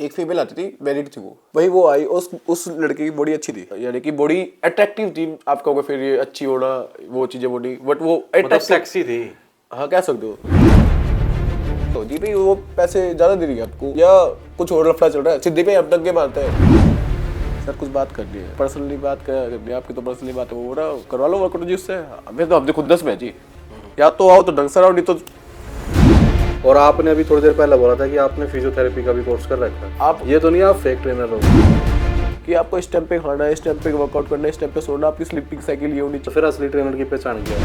एक फीमेल आती थी, मैरिड थी वो आई, उस लड़के की बॉडी अच्छी थी, यानी कि बॉडी अट्रैक्टिव थी। आप कहोगे फिर ये अच्छी होना वो चीजें बॉडी, बट वो मतलब सेक्सी थी। हाँ कह सकते हो। तो जी भाई वो पैसे ज्यादा दे रही है आपको, या कुछ और लफड़ा चल रहा है, सीधे पे आप डंके मारते हैं। सर कुछ बात करनी है, पर्सनली बात करनी है आपकी, तो पर्सनली बात है वो रहा करवा लो वर्कआउट जी उससे। हमें तो हमने खुद 10 मैच ही, या तो आओ तो ढंग से आओ, नहीं तो। और आपने अभी थोड़ी देर पहले बोला था कि आपने फिजियोथेरेपी का भी कोर्स कर रखा है। आप ये तो नहीं आप फेक ट्रेनर हो कि आपको इस टाइम पे खाना है, इस टाइम पे वर्कआउट करना है, इस टाइम पे सोना, आपकी स्लीपिंग साइकिल ये होनी तो चाहिए। फिर असली ट्रेनर की पहचान क्या है?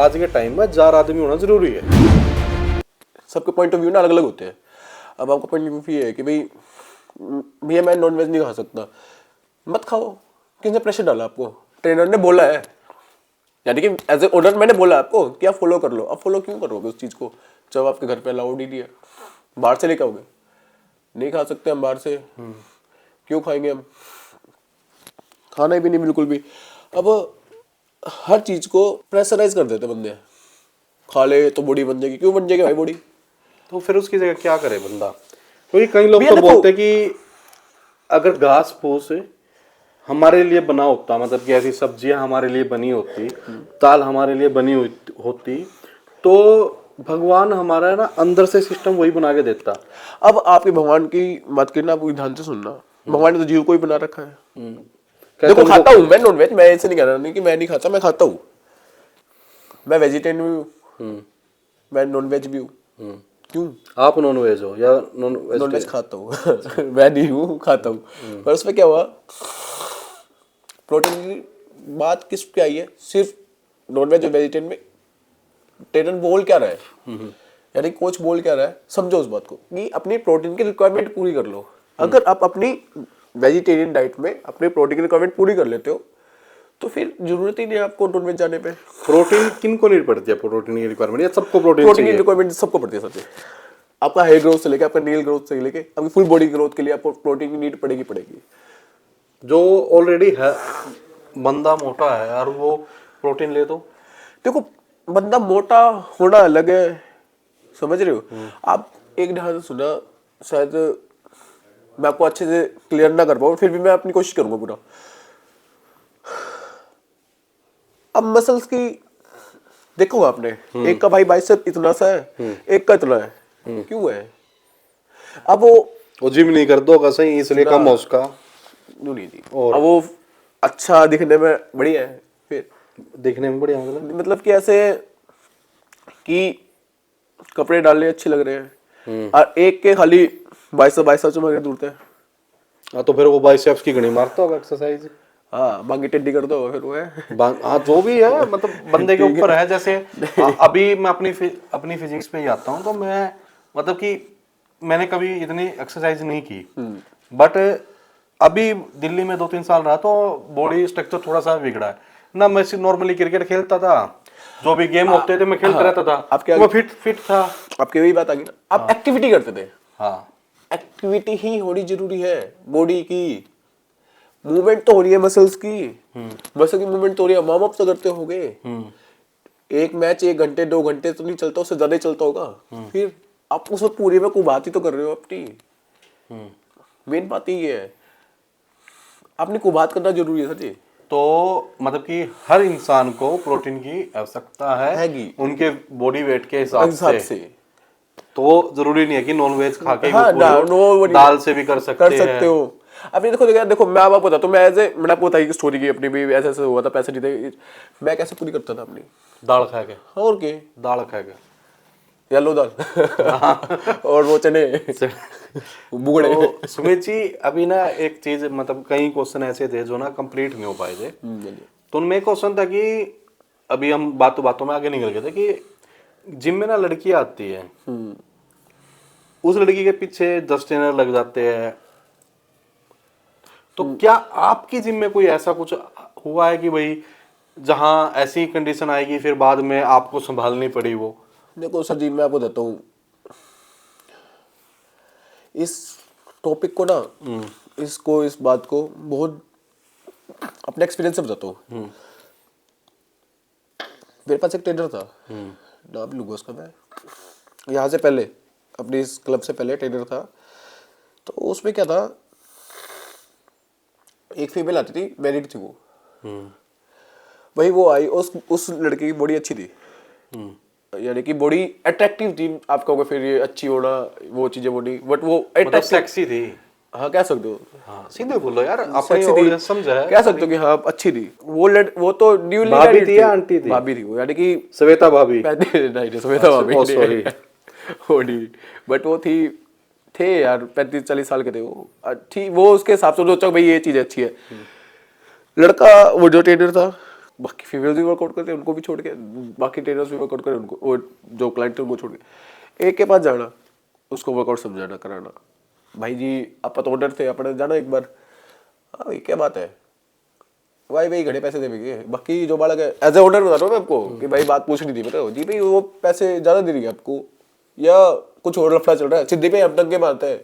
आज के टाइम में 4 आदमी होना जरूरी है। सबके पॉइंट ऑफ व्यू ना अलग अलग होते हैं। अब आपका पॉइंट ऑफ व्यू ये है कि भाई भैया मैं नॉन वेज नहीं खा सकता, मत खाओ। किसने प्रेशर डाला आपको? ट्रेनर ने बोला है, यानी कि एज ए ओनर मैंने बोला आपको कि आप फॉलो कर लो। अब फॉलो क्यों करोगे उस चीज़ को जब आपके घर पे अलाउड ही नहीं है? बाहर से लेके आओगे? नहीं खा सकते हम बाहर से, क्यों खाएंगे हम? खाना ही भी नहीं बिल्कुल भी। अब हर चीज़ को प्रेशराइज कर देते बंदे, खा ले तो बॉडी बन जाएगी। क्यों बन जाएगी भाई बॉडी? तो फिर उसकी जगह क्या करे बंदा? क्योंकि कई लोग भैया तो देखो, बोलते हैं कि अगर घास फूस हमारे लिए बना होता, मतलब कि ऐसी सब्जियां हमारे लिए बनी होती, दाल हमारे लिए बनी होती, तो भगवान हमारा ना अंदर से सिस्टम वही बना के देता। अब आपके भगवान की बात करना, आप ध्यान से सुनना। भगवान ने तो जीव को ही बना रखा है। देखो खाता हूँ मैं नॉन वेज, मैं ऐसे नहीं कह रहा नहीं कि मैं नहीं खाता, मैं खाता हूँ। मैं वेजिटेरियन भी हूँ, मैं नॉन वेज भी हूँ। क्यों? आप नॉन वेज हो या नॉन वेज खाता हूँ मैं नहीं हूँ, खाता हूँ। पर उसमें क्या हुआ, प्रोटीन की बात किस पे आई है? सिर्फ नॉन वेज और वेजिटेरियन में ट्रेनर बोल क्या रहा है, यानी कोच बोल क्या रहा है, समझो उस बात को कि अपनी प्रोटीन की रिक्वायरमेंट पूरी कर लो। अगर आप अपनी वेजिटेरियन डाइट में अपनी प्रोटीन की रिक्वायरमेंट पूरी कर लेते हो तो फिर जरूरत ही नहीं है आपको नॉन वेज जाने पे। प्रोटीन किन को नहीं पड़ती है प्रोटीन की रिक्वायरमेंट? या सबको प्रोटीन प्रोटीन की चाहिए? रिक्वायरमेंट सबको पड़ती है सबसे। आपका हेयर ग्रोथ से लेके आपका नील ग्रोथ से लेके आपकी फुल बॉडी ग्रोथ के लिए आपको प्रोटीन की नीड पड़ेगी। जो ऑलरेडी है बंदा मोटा है और वो प्रोटीन ले, तो देखो बंदा मोटा होना अलग है, समझ रहे हो आप? एक ध्यान से सुना, शायद मैं आपको अच्छे से क्लियर ना कर पाऊँ, फिर भी मैं अपनी कोशिश करूंगा पूरा। अब मसल्स की देखो आपने, एक का भाई बाइसेप इतना सा है, एक का इतना है, क्यों है? अब वो जिम नहीं कर दो सही, इसलिए कम हो उसका। नहीं थी, और अब वो अच्छा दिखने में बढ़िया है, फिर दिखने में बढ़िया मतलब कि ऐसे कि कपड़े डालने अच्छे लग रहे हैं और एक के खाली बाइसेप चमक दूरते हैं। हाँ, तो फिर वो बाइसेप्स की घड़ी मारता होगा एक्सरसाइज। हाँ बांगी टेढ़ी कर दो फिर वो है। हाँ जो भी है, मतलब बंदे के ऊपर है। जैसे अभी मैं अपनी फिजिक्स पे ही आता हूँ, तो मैं मतलब कि मैंने कभी इतनी एक्सरसाइज नहीं की, बट अभी दिल्ली में 2-3 साल रहा तो बॉडी स्ट्रक्चर थोड़ा सा बिगड़ा है ना। मैं नॉर्मली क्रिकेट खेलता था, जो भी गेम होते थे मैं खेलता रहता था, आपके मैं फिट था। आपके वही बात आ गई ना, आप एक्टिविटी करते थे। हाँ, एक्टिविटी ही होनी जरूरी है, बॉडी की मूवमेंट तो हो रही है, मसल्स की मसल की मूवमेंट तो हो रही है। वार्म अप तो करते होगे। एक मैच 1 घंटे 2 घंटे तो नहीं चलता, उससे ज्यादा ही चलता होगा। फिर आप उस वक्त पूरी में कुबात ही तो कर रहे हो अपनी। मेन बात ही है, आपने कुबात करना जरूरी है सर जी। तो मतलब कि हर इंसान को प्रोटीन की आवश्यकता है हैगी। उनके बॉडी वेट के हिसाब से। तो जरूरी नहीं है कि नॉन वेज खा के ही हाँ, पूरे हो, दाल से भी कर सकते हो। अभी देखो मैं आपको बताता हूँ, मैंने आपको बताई स्टोरी की अपनी भी, ऐसे ऐसे हुआ था, पैसे नहीं थे, मैं कैसे पूरी करता था अपनी दाल खा के। और के दाल खा के येलो दाल और वो चने बुगड़े। तो सुमित जी, अभी ना एक चीज, मतलब कई क्वेश्चन ऐसे थे जो ना कंप्लीट नहीं हो पाए थे। तो उनमें एक क्वेश्चन था कि अभी हम बातों में आगे निकल गए थे कि जिम में ना लड़की आती है, उस लड़की के पीछे 10 ट्रेनर लग जाते हैं। तो क्या आपकी जिम में कोई ऐसा कुछ हुआ है कि भाई जहां ऐसी कंडीशन आएगी फिर बाद में आपको संभालनी पड़ी वो? देखो सर जी, मैं आपको बताता हूँ इस टॉपिक को ना, इस बात को बहुत अपने एक्सपीरियंस से बताता हूँ। मेरे पास एक ट्रेनर था, नाम लूंगा उसका मैं, यहाँ से पहले अपने इस क्लब से पहले ट्रेनर था, तो उसमें क्या था, एक फीमेल आती थी, मैरिड थी वो, वही वो आई, उस लड़के की बॉडी अच्छी थी, यानी कि बॉडी अट्रैक्टिव थी, आप कहोगे फिर ये अच्छी होना वो चीजें बॉडी, बट वो मतलब अट्रैक्टिव, सेक्सी थी। हाँ कह सकते हो, हाँ सीधे बोलो यार, अपनी सेक्सी थी, ऑडियंस समझा है। कह सकते हो कि हाँ अच्छी थी वो तो न्यूली भाभी मैरिड थी या आंटी थी? भाभी थी वो, यानी कि श्वेता भाभी। नहीं श्वेता भाभी ओ नहीं, सॉरी। वो नहीं, बट वो थे यार 35-40 साल के थे वो, थी वो, उसके हिसाब से सोचा भाई ये चीज अच्छी है। लड़का वो जो ट्रेनर था, बाकी फीमेल्स भी वर्कआउट करते उनको भी छोड़ के, बाकी ट्रेनर्स भी वर्कआउट करे उनको, वो जो क्लाइंट थे उनको छोड़ के एक के पास जाना, उसको वर्कआउट समझाना कराना, भाई जी आप तो ऑर्डर थे अपने जाना एक बार, हाँ भाई क्या बात है, भाई भाई घड़े पैसे देंगे, बाकी जो बालक है एज ए ऑर्डर बता रहा हूँ मैं आपको कि भाई बात पूछनी थी बताओ जी भाई वो पैसे ज्यादा दे रही है आपको या कुछ और लफड़ा चल रहा है, सीधे पे हम डंगे मारते हैं,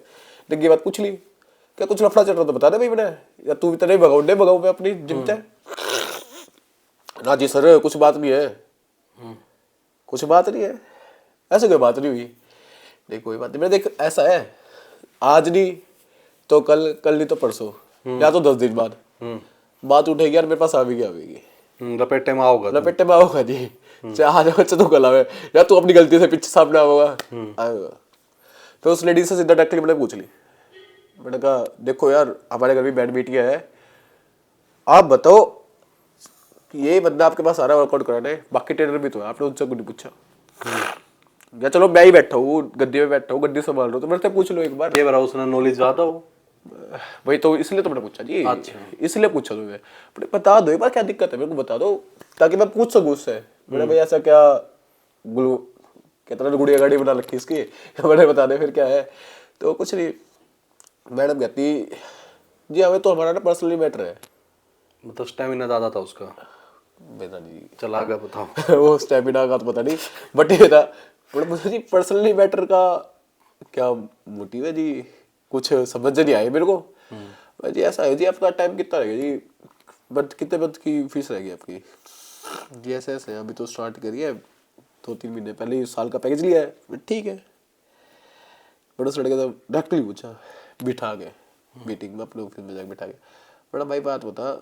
डंगे बात पूछ ली, क्या कुछ लफड़ा चल रहा तो बता दे भाई, मैंने या तू भी तेरे भगाऊ दे भगाऊ मैं अपनी जिम्मे, ना जी सर कुछ बात नहीं है, कुछ बात नहीं है, ऐसे कोई बात नहीं हुई, देख कोई बात नहीं, मैं देख ऐसा है, आज नहीं तो कल, कल नहीं तो परसों, या तो 10 दिन बाद बात उठेगी यार मेरे पास आवेगी, लपेटे में आओगा तुम। लपेटे में आओगा जी, चाहे आज बच्चे तो कल आवे, या तू अपनी गलती से पीछे सामने आओगा आएगा। तो उस लेडी से सीधा डायरेक्टली मैंने पूछ ली, मैंने कहा देखो यार हमारे घर में बैंड बेटियां है, आप बताओ कि ये बंदा आपके पास आ रहा है वर्कआउट कराने, बाकी ट्रेनर भी तो है, आपने उनसे कुछ नहीं पूछा, या चलो मैं ही बैठा हूँ गद्दी में बैठा हूँ, गद्दी संभाल रहा हूँ, तो मेरे से पूछ लो एक बार, ये बड़ा उसने नॉलेज ज्यादा हो। वही तो इसलिए तो मैंने पूछा जी, अच्छा। इसलिए पूछा तो मैं, बता दो एक बार क्या दिक्कत है मेरे को बता दो, ताकि मैं पूछ सकूँ उससे, मैंने भाई ऐसा क्या गुरु कितना गुड़िया गाड़ी बना रखी इसकी मैंने बता दे फिर क्या है, तो कुछ नहीं, मैडम कहती जी हमें तो हमारा ना पर्सनली मैटर है, मतलब स्टेमिना ज्यादा था उसका। बेटा जी चला गया बताओ। वो स्टेमिना का तो पता नहीं, बट ये था बट मुझे जी पर्सनली मैटर का क्या मोटिव है जी, कुछ समझ नहीं आया मेरे को, भाई जी ऐसा है जी आपका टाइम कितना रहेगा जी, बट कितने बद की फीस रहेगी आपकी जी, ऐसे ऐसे अभी तो स्टार्ट करिए 2-3 महीने पहले ही साल का पैकेज लिया है, ठीक है, बड़ा उस लड़के तो डायरेक्टली पूछा बिठा के मीटिंग में अपने ऑफिस में जाकर बिठा के, बड़ा भाई बात बता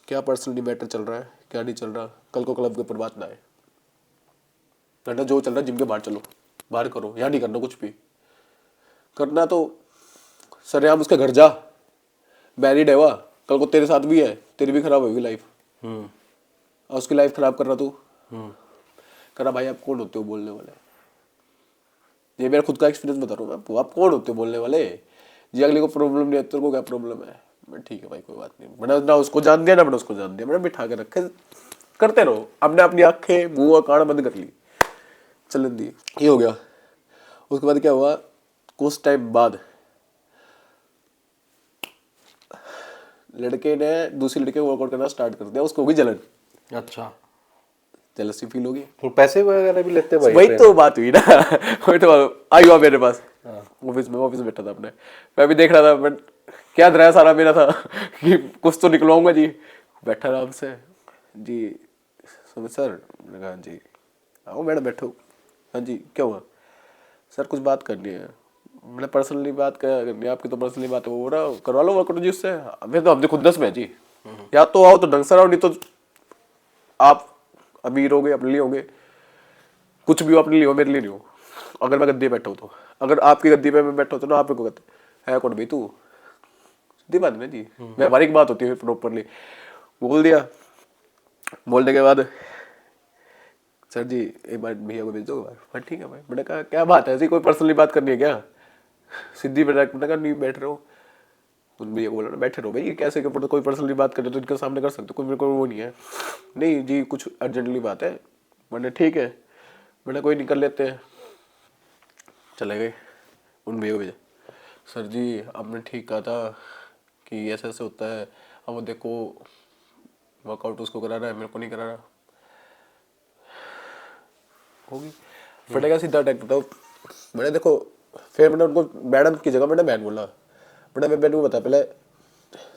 क्या पर्सनली मैटर चल रहा है क्या नहीं चल रहा, कल को क्लब के ऊपर बात ना आए, बेटा जो चल रहा है जिम के बाहर चलो, बाहर करो, यहाँ नहीं करना कुछ भी, करना तो सरेआम उसके घर जा, मैरिड है वह, कल को तेरे साथ भी है, तेरी भी खराब होगी लाइफ, और उसकी लाइफ खराब कर रहा तू, कर रहा भाई आप कौन होते हो बोलने वाले, ये मेरा खुद का एक्सपीरियंस बता रहा हूँ मैं आपको, आप कौन होते हो बोलने वाले जी, अगले को प्रॉब्लम नहीं है तेरे को क्या प्रॉब्लम है, मैं ठीक है भाई कोई बात नहीं, मैंने ना उसको जान दिया ना मैंने उसको जान दिया, मैंने बिठा के रखे, करते रहो, अपने अपनी आंखें मुंह और कान बंद कर ली, चलन दी, ये हो गया। उसके बाद क्या हुआ, कुछ टाइम बाद लड़के ने दूसरी लड़के को वर्कआउट करना स्टार्ट कर दिया, उसको होगी जलन, अच्छा। जेलसी फील होगी, वो पैसे वगैरह भी लेते भाई? वही तो बात हुई ना वही तो आई हुआ मेरे पास, ऑफिस में बैठा था अपने, मैं भी देख रहा था, बट क्या डराया सारा मेरा था कि कुछ तो निकलवाऊंगा जी, बैठा आराम से जी, सुमित सर, मैंने कहा जी आओ मैडम बैठो, हाँ जी क्या हुआ सर कुछ बात करनी है, मैंने पर्सनली बात करनी है आपकी, तो पर्सनली बात है वो ना करवा लो वर्कआउट जी उससे, अभी तो हमने खुद 10 में जी, या तो आओ तो ढंग से आओ, नहीं तो आप अमीर होगे अपने लिए होंगे, कुछ भी हो अपने लिए हो मेरे लिए नहीं हो, अगर मैं गद्दी पे बैठा हूँ तो, अगर आपकी गद्दी पे मैं बैठा हूँ तो ना आप मेरे को कहते है कौन भाई तू, सीधी बात है ना जी, व्यावहारिक बात होती है प्रॉपरली, बोल दिया, बोलने के बाद सर जी एक बार भैया को भेज दो, हाँ ठीक है भाई, मैंने कहा क्या बात है ऐसी कोई पर्सनली बात करनी है क्या, सीधी मैंने कहा नहीं बैठ रहे हो, उन भैया को बोला ना बैठे रहो भाई, कैसे के ऊपर कोई पर्सनली बात करे तो इनके सामने कर सकते हो, कोई मेरे को वो नहीं है, नहीं जी कुछ अर्जेंटली बात है, मैंने ठीक है, मैंने कोई निकल लेते हैं, चले गए, उन भैया को भेजा, सर जी आपने ठीक कहा था कि ऐसे ऐसे होता है, अब वो देखो वर्कआउट उसको करा रहा है मेरे को नहीं करा रहा, होगी फटेगा सीधा अटैक बताओ, मैंने देखो फिर मैंने उनको मैडम की जगह मैंने मैन बोला, मैंने मैन को बता पहले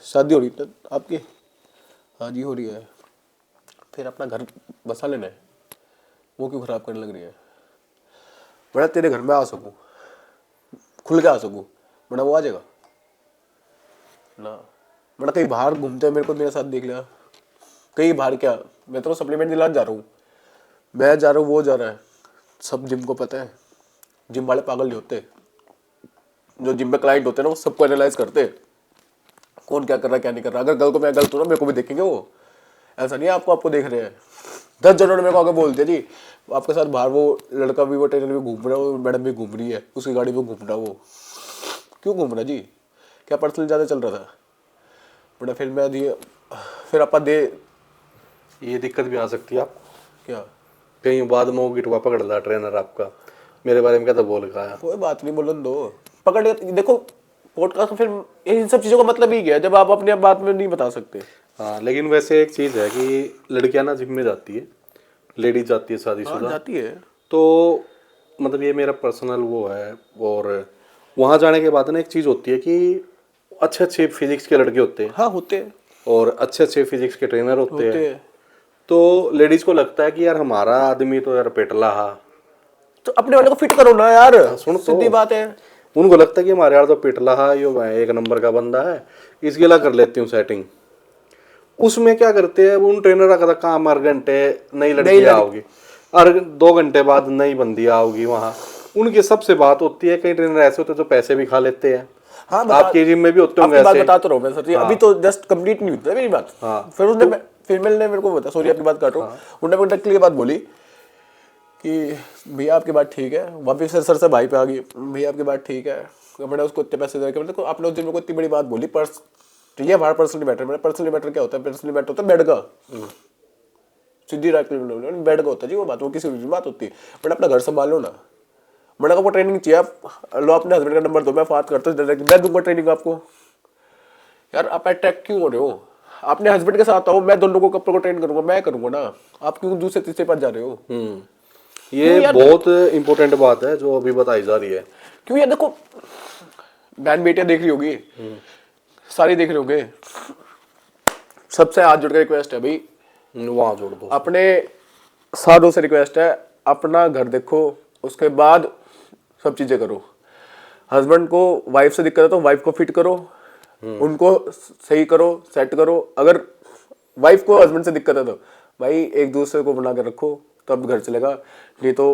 शादी हो रही है आपकी, हाँ जी हो रही है, फिर अपना घर बसा लेना है, वो क्यों खराब करने लग रही है, मैं तेरे घर में आ सकूँ, खुल के आ सकूँ, वरना वो आ जाएगा ना। वरना कहीं बाहर घूमते हैं, मेरे साथ देख लिया, कहीं बाहर क्या, मैं तो सप्लीमेंट दिलाने जा रहा हूँ, मैं जा रहा हूँ, वो जा रहा है, सब जिम को पता है। जिम वाले पागल नहीं होते, जो जिम में क्लाइंट होते हैं ना वो सबको एनालाइज करते हैं, कौन क्या कर रहा है क्या नहीं कर रहा। अगर गलत को मैं गलत हूँ ना, मेरे को भी देखेंगे वो, ऐसा नहीं है आपको देख रहे हैं। 10 जनों ने मेरे को आगे बोल दिया जी आपके साथ बाहर वो लड़का भी, वो ट्रेनर भी घूम रहा है, वो मैडम भी घूम रही है, उसकी गाड़ी में घूम रहा है। वो क्यों घूम रहा है जी, क्या पर्सनल ज़्यादा चल रहा था बड़ा। फिर मैं दिए, फिर आप दे, ये दिक्कत भी आ सकती है आप क्या कहीं बाद में वो गिटवा पकड़ ला ट्रेनर आपका, मेरे बारे में क्या तो बोल रहा है। कोई बात नहीं, बोलन दो, पकड़ ले। देखो पॉडकास्ट में फिर इन सब चीज़ों का मतलब ही क्या है जब आप अपने बात में नहीं बता सकते। हाँ, लेकिन वैसे एक चीज़ है कि लड़कियां ना जिम में जाती है, लेडीज जाती है शादीशुदा, जाती है तो मतलब ये मेरा पर्सनल वो है। और वहाँ जाने के बाद ना एक चीज़ होती है कि अच्छे अच्छे फिजिक्स के लड़के होते हैं, हाँ होते हैं, और अच्छे अच्छे फिजिक्स के ट्रेनर होते हैं। हैं। तो लेडीज को लगता है कि यार हमारा आदमी तो यार पेटला हा, तो अपने वाले को फिट करो ना यार, सुन तो। सीधी बात है। उनको लगता है कि हमारे यार तो पेटला हा, ये एक नंबर का बंदा है, इसके ला कर लेती हूँ सेटिंग। उसमें क्या करते हैं उन ट्रेनर का काम, हर घंटे नई लड़की आओगी, और 2 घंटे बाद नई बंदी आओगी। वहाँ उनकी सबसे बात होती है, कई ट्रेनर ऐसे होते हैं जो पैसे भी खा लेते हैं। हाँ आपके जिम में भी होते होंगे बात ऐसे। बता तो रहा हूँ मैं सर जी, अभी तो जस्ट कंप्लीट नहीं हुई थी मेरी बात। हाँ। फिर उसने फीमेल ने मेरे को बता, सॉरी आपकी बात काट रहा हूँ, उन्होंने मेरे को क्लियर बात बोली कि भैया आपकी बात ठीक है। वापिस सर से भाई पे आ गई, भैया आपकी बात ठीक है, मैंने उसको इतने पैसे दे के, मतलब आपने उस दिन मेरे को इतनी बड़ी बात बोली, पर्स ठीक है हमारा पर्सनली मैटर, मेरा पर्सनली मैटर क्या होता है, पर्सनली मैटर होता है बेड का, सीधी रात बेड का होता है जी वो बात, वो किसी भी बात होती है। बट अपना घर संभालो ना, मैंने कहा वो ट्रेनिंग चाहिए आप लो, अपने हस्बैंड का नंबर दो, मैं बात करता हूँ, मैं दूंगा ट्रेनिंग आपको। यार आप अटैक क्यों हो रहे हो, अपने हस्बैंड के साथ आओ, मैं दोनों को कपड़ों को ट्रेन करूंगा, मैं करूंगा ना, आप क्यों दूसरे तीसरे पास जा रहे हो। ये बहुत इंपॉर्टेंट बात है जो अभी बताई जा रही है। क्यों यार देखो, बहन बेटियां देख रही होगी, सारी देख रहे होंगे, सबसे हाथ जोड़ के रिक्वेस्ट है भाई, वहाँ जोड़ दो। अपने साधों से रिक्वेस्ट है, अपना घर देखो, उसके बाद सब चीजें करो। हस्बैंड को वाइफ से दिक्कत है तो वाइफ को फिट करो, उनको सही करो, सेट करो। अगर वाइफ को हस्बैंड से दिक्कत है तो भाई एक दूसरे को बना के रखो, तब घर चलेगा। नहीं तो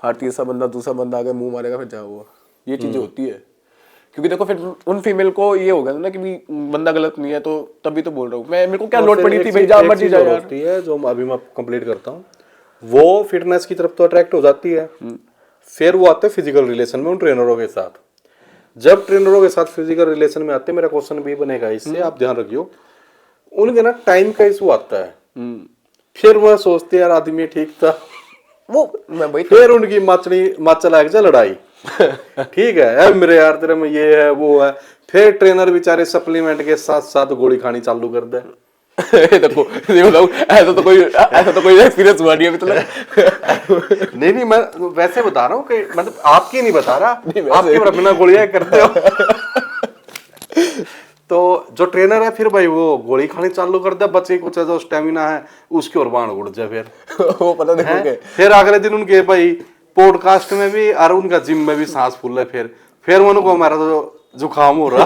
हर तीसरा बंदा दूसरा बंदा आके मुंह मारेगा, फिर जाओ हुआ, ये चीजें होती है। क्योंकि देखो फिर उन फीमेल को ये हो गया ना कि भी बंदा गलत नहीं है, तो तभी तो बोल रहा हूँ मैं, मेरे को क्या लोड पड़ी थी भाई, जा मर्जी जा यार। होती है जो अभी मैं कंप्लीट करता हूँ, वो फिटनेस की तरफ तो अट्रैक्ट हो जाती है, फिर वो आते हैं फिजिकल रिलेशन में उन ट्रेनरों के साथ। जब ट्रेनरों के साथ फिजिकल रिलेशन में आते हैं, मेरा क्वेश्चन भी बनेगा इससे, आप ध्यान रखियो, उनके ना टाइम का इशू आता है। फिर वह सोचते यार आदमी ठीक था, वो मैं वही फिर उनकी माचल आग जा लड़ाई ठीक है मेरे यार तेरे में ये है वो है, फिर ट्रेनर बेचारे सप्लीमेंट के साथ साथ गोली खानी चालू कर दे। देखो ऐसा तो कोई एक्सपीरियंस हुआ नहीं अभी तक। नहीं मैं वैसे बता रहा हूँ कि मतलब आपकी नहीं बता रहा, आपके बिना गोलियां करते हो तो जो ट्रेनर है फिर भाई वो गोली खानी चालू कर दे, बच्चे कुछ जो स्टेमिना है उसके और बाण उड़ जाए फिर वो पता देखोगे। फिर अगले दिन उनके भाई पॉडकास्ट में भी और उनका जिम में भी सांस फूल है, फिर उनको हमारा तो जुकाम हो रहा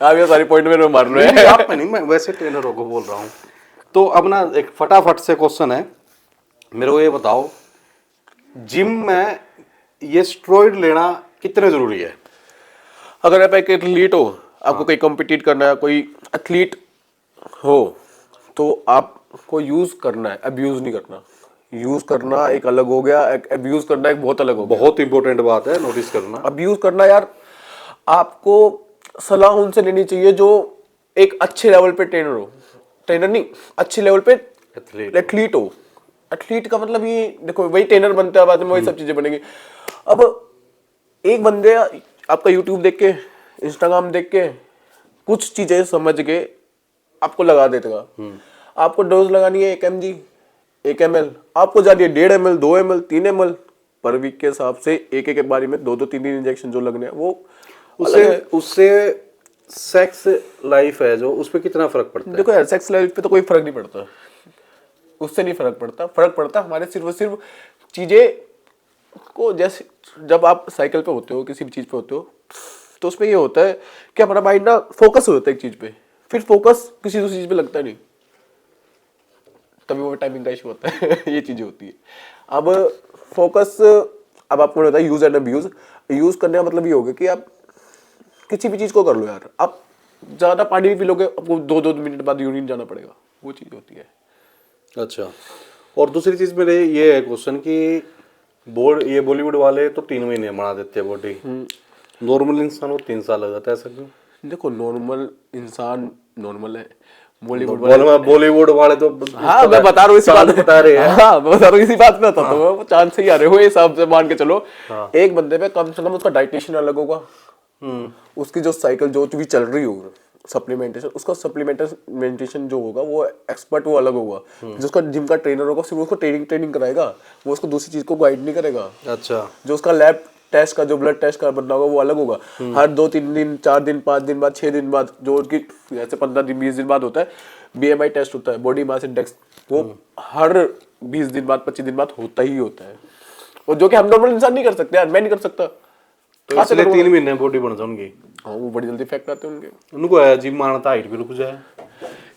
आप ये सारी पॉइंट में मार रहे हैं। आप नहीं, मैं वैसे ट्रेनरों को बोल रहा हूँ। तो अब ना एक फटाफट से क्वेश्चन है, मेरे को ये बताओ जिम में ये स्टेरॉइड लेना कितने जरूरी है? अगर आप एक एथलीट हो, आपको कहीं कॉम्पिटिट करना है, कोई एथलीट हो, तो आपको यूज करना है, अब्यूज नहीं करना। यूज करना एक अलग हो गया, अब्यूज करना एक बहुत अलग हो गया। बहुत इंपॉर्टेंट बात है, नोटिस करना। अब्यूज करना यार, आपको सलाह उनसे लेनी चाहिए जो एक अच्छे लेवल पे ट्रेनर हो, ट्रेनर नहीं अच्छे लेवल पे एथलीट हो। एथलीट का मतलब ये देखो, वही ट्रेनर बनता है बाद में, वही सब चीजें बनेगी। अब एक बंदे आपका यूट्यूब देख के, इंस्टाग्राम देख के कुछ चीजें समझ के आपको लगा देगा। आपको डोज लगानी है 1 mg 1 ml, आपको जानी है 1.5 ml 2 ml 3 ml पर वीक के हिसाब से, एक एक बारी में 2 3 इंजेक्शन जो लगने हैं वो उससे सेक्स लाइफ है जो उस पर कितना फर्क पड़ता है? देखो यार, सेक्स लाइफ पे तो कोई फर्क नहीं पड़ता, उससे नहीं फर्क पड़ता। फर्क पड़ता हमारे सिर्फ चीजें को जैसे जब आप साइकिल पे होते हो, किसी भी चीज़ पे होते हो, तो उसमें ये होता है कि हमारा माइंड ना फोकस हो जाता है एक चीज़ पे, फिर फोकस किसी दूसरी चीज़ पे लगता नहीं, तभी वो टाइमिंग का इशू होता है। ये चीज़ें होती है। अब फोकस, अब आपको पता है यूज एंड अब्यूज। यूज करने का मतलब ये होगा कि आप किसी भी चीज़ को कर लो यार, आप ज़्यादा पानी भी पी लोगे, आपको 2-2 मिनट बाद यूरिन जाना पड़ेगा, वो चीज़ होती है। अच्छा, और दूसरी चीज मेरे ये है क्वेश्चन कि ये बॉलीवुड वाले तो 3 महीने बना देते हैं बॉडी, नॉर्मल इंसान को 3 साल लग जाता है, ऐसा क्यों? देखो नॉर्मल इंसान नॉर्मल है, बॉलीवुड वाले, बॉलीवुड वाले तो हाँ मैं बता रहा हूँ इसी बात चांद बता रहे हैं। हाँ मैं बता रहा हूँ इसी बात पे बताता हूँ, वो चांद से ही आ रहे हो ये हिसाब से मान के चलो। एक बंदे पे कम से कम उसका डाइटेशन अलग होगा, उसकी जो साइकिल जो भी चल रही होगी, सप्लीमेंटेशन, उसका सप्लीमेंटेशन जो होगा वो एक्सपर्ट वो अलग होगा, जिसका जिम का ट्रेनर होगा सिर्फ उसको ट्रेनिंग कराएगा, वो उसको दूसरी चीज को गाइड नहीं करेगा। अच्छा, जो उसका लैब टेस्ट का, जो ब्लड टेस्ट का बंदा होगा वो अलग होगा। हर 2-3 दिन, 4 दिन, 5 दिन बाद, 6 दिन बाद, जो उनकी जैसे 15 दिन 20 दिन बाद होता है BMI टेस्ट होता है, बॉडी मास इंडेक्स, वो हर 20 दिन बाद 25 दिन बाद होता ही होता है, और जो कि हम नॉर्मल इंसान नहीं कर सकते यार, मैं नहीं कर सकता। तो इसलिए 3 महीने बॉडी बन जाए उनकी। हाँ वो बड़ी जल्दी इफेक्ट आते हैं उनके। उनको है जिम मारना था, हाइट भी रुक जाए।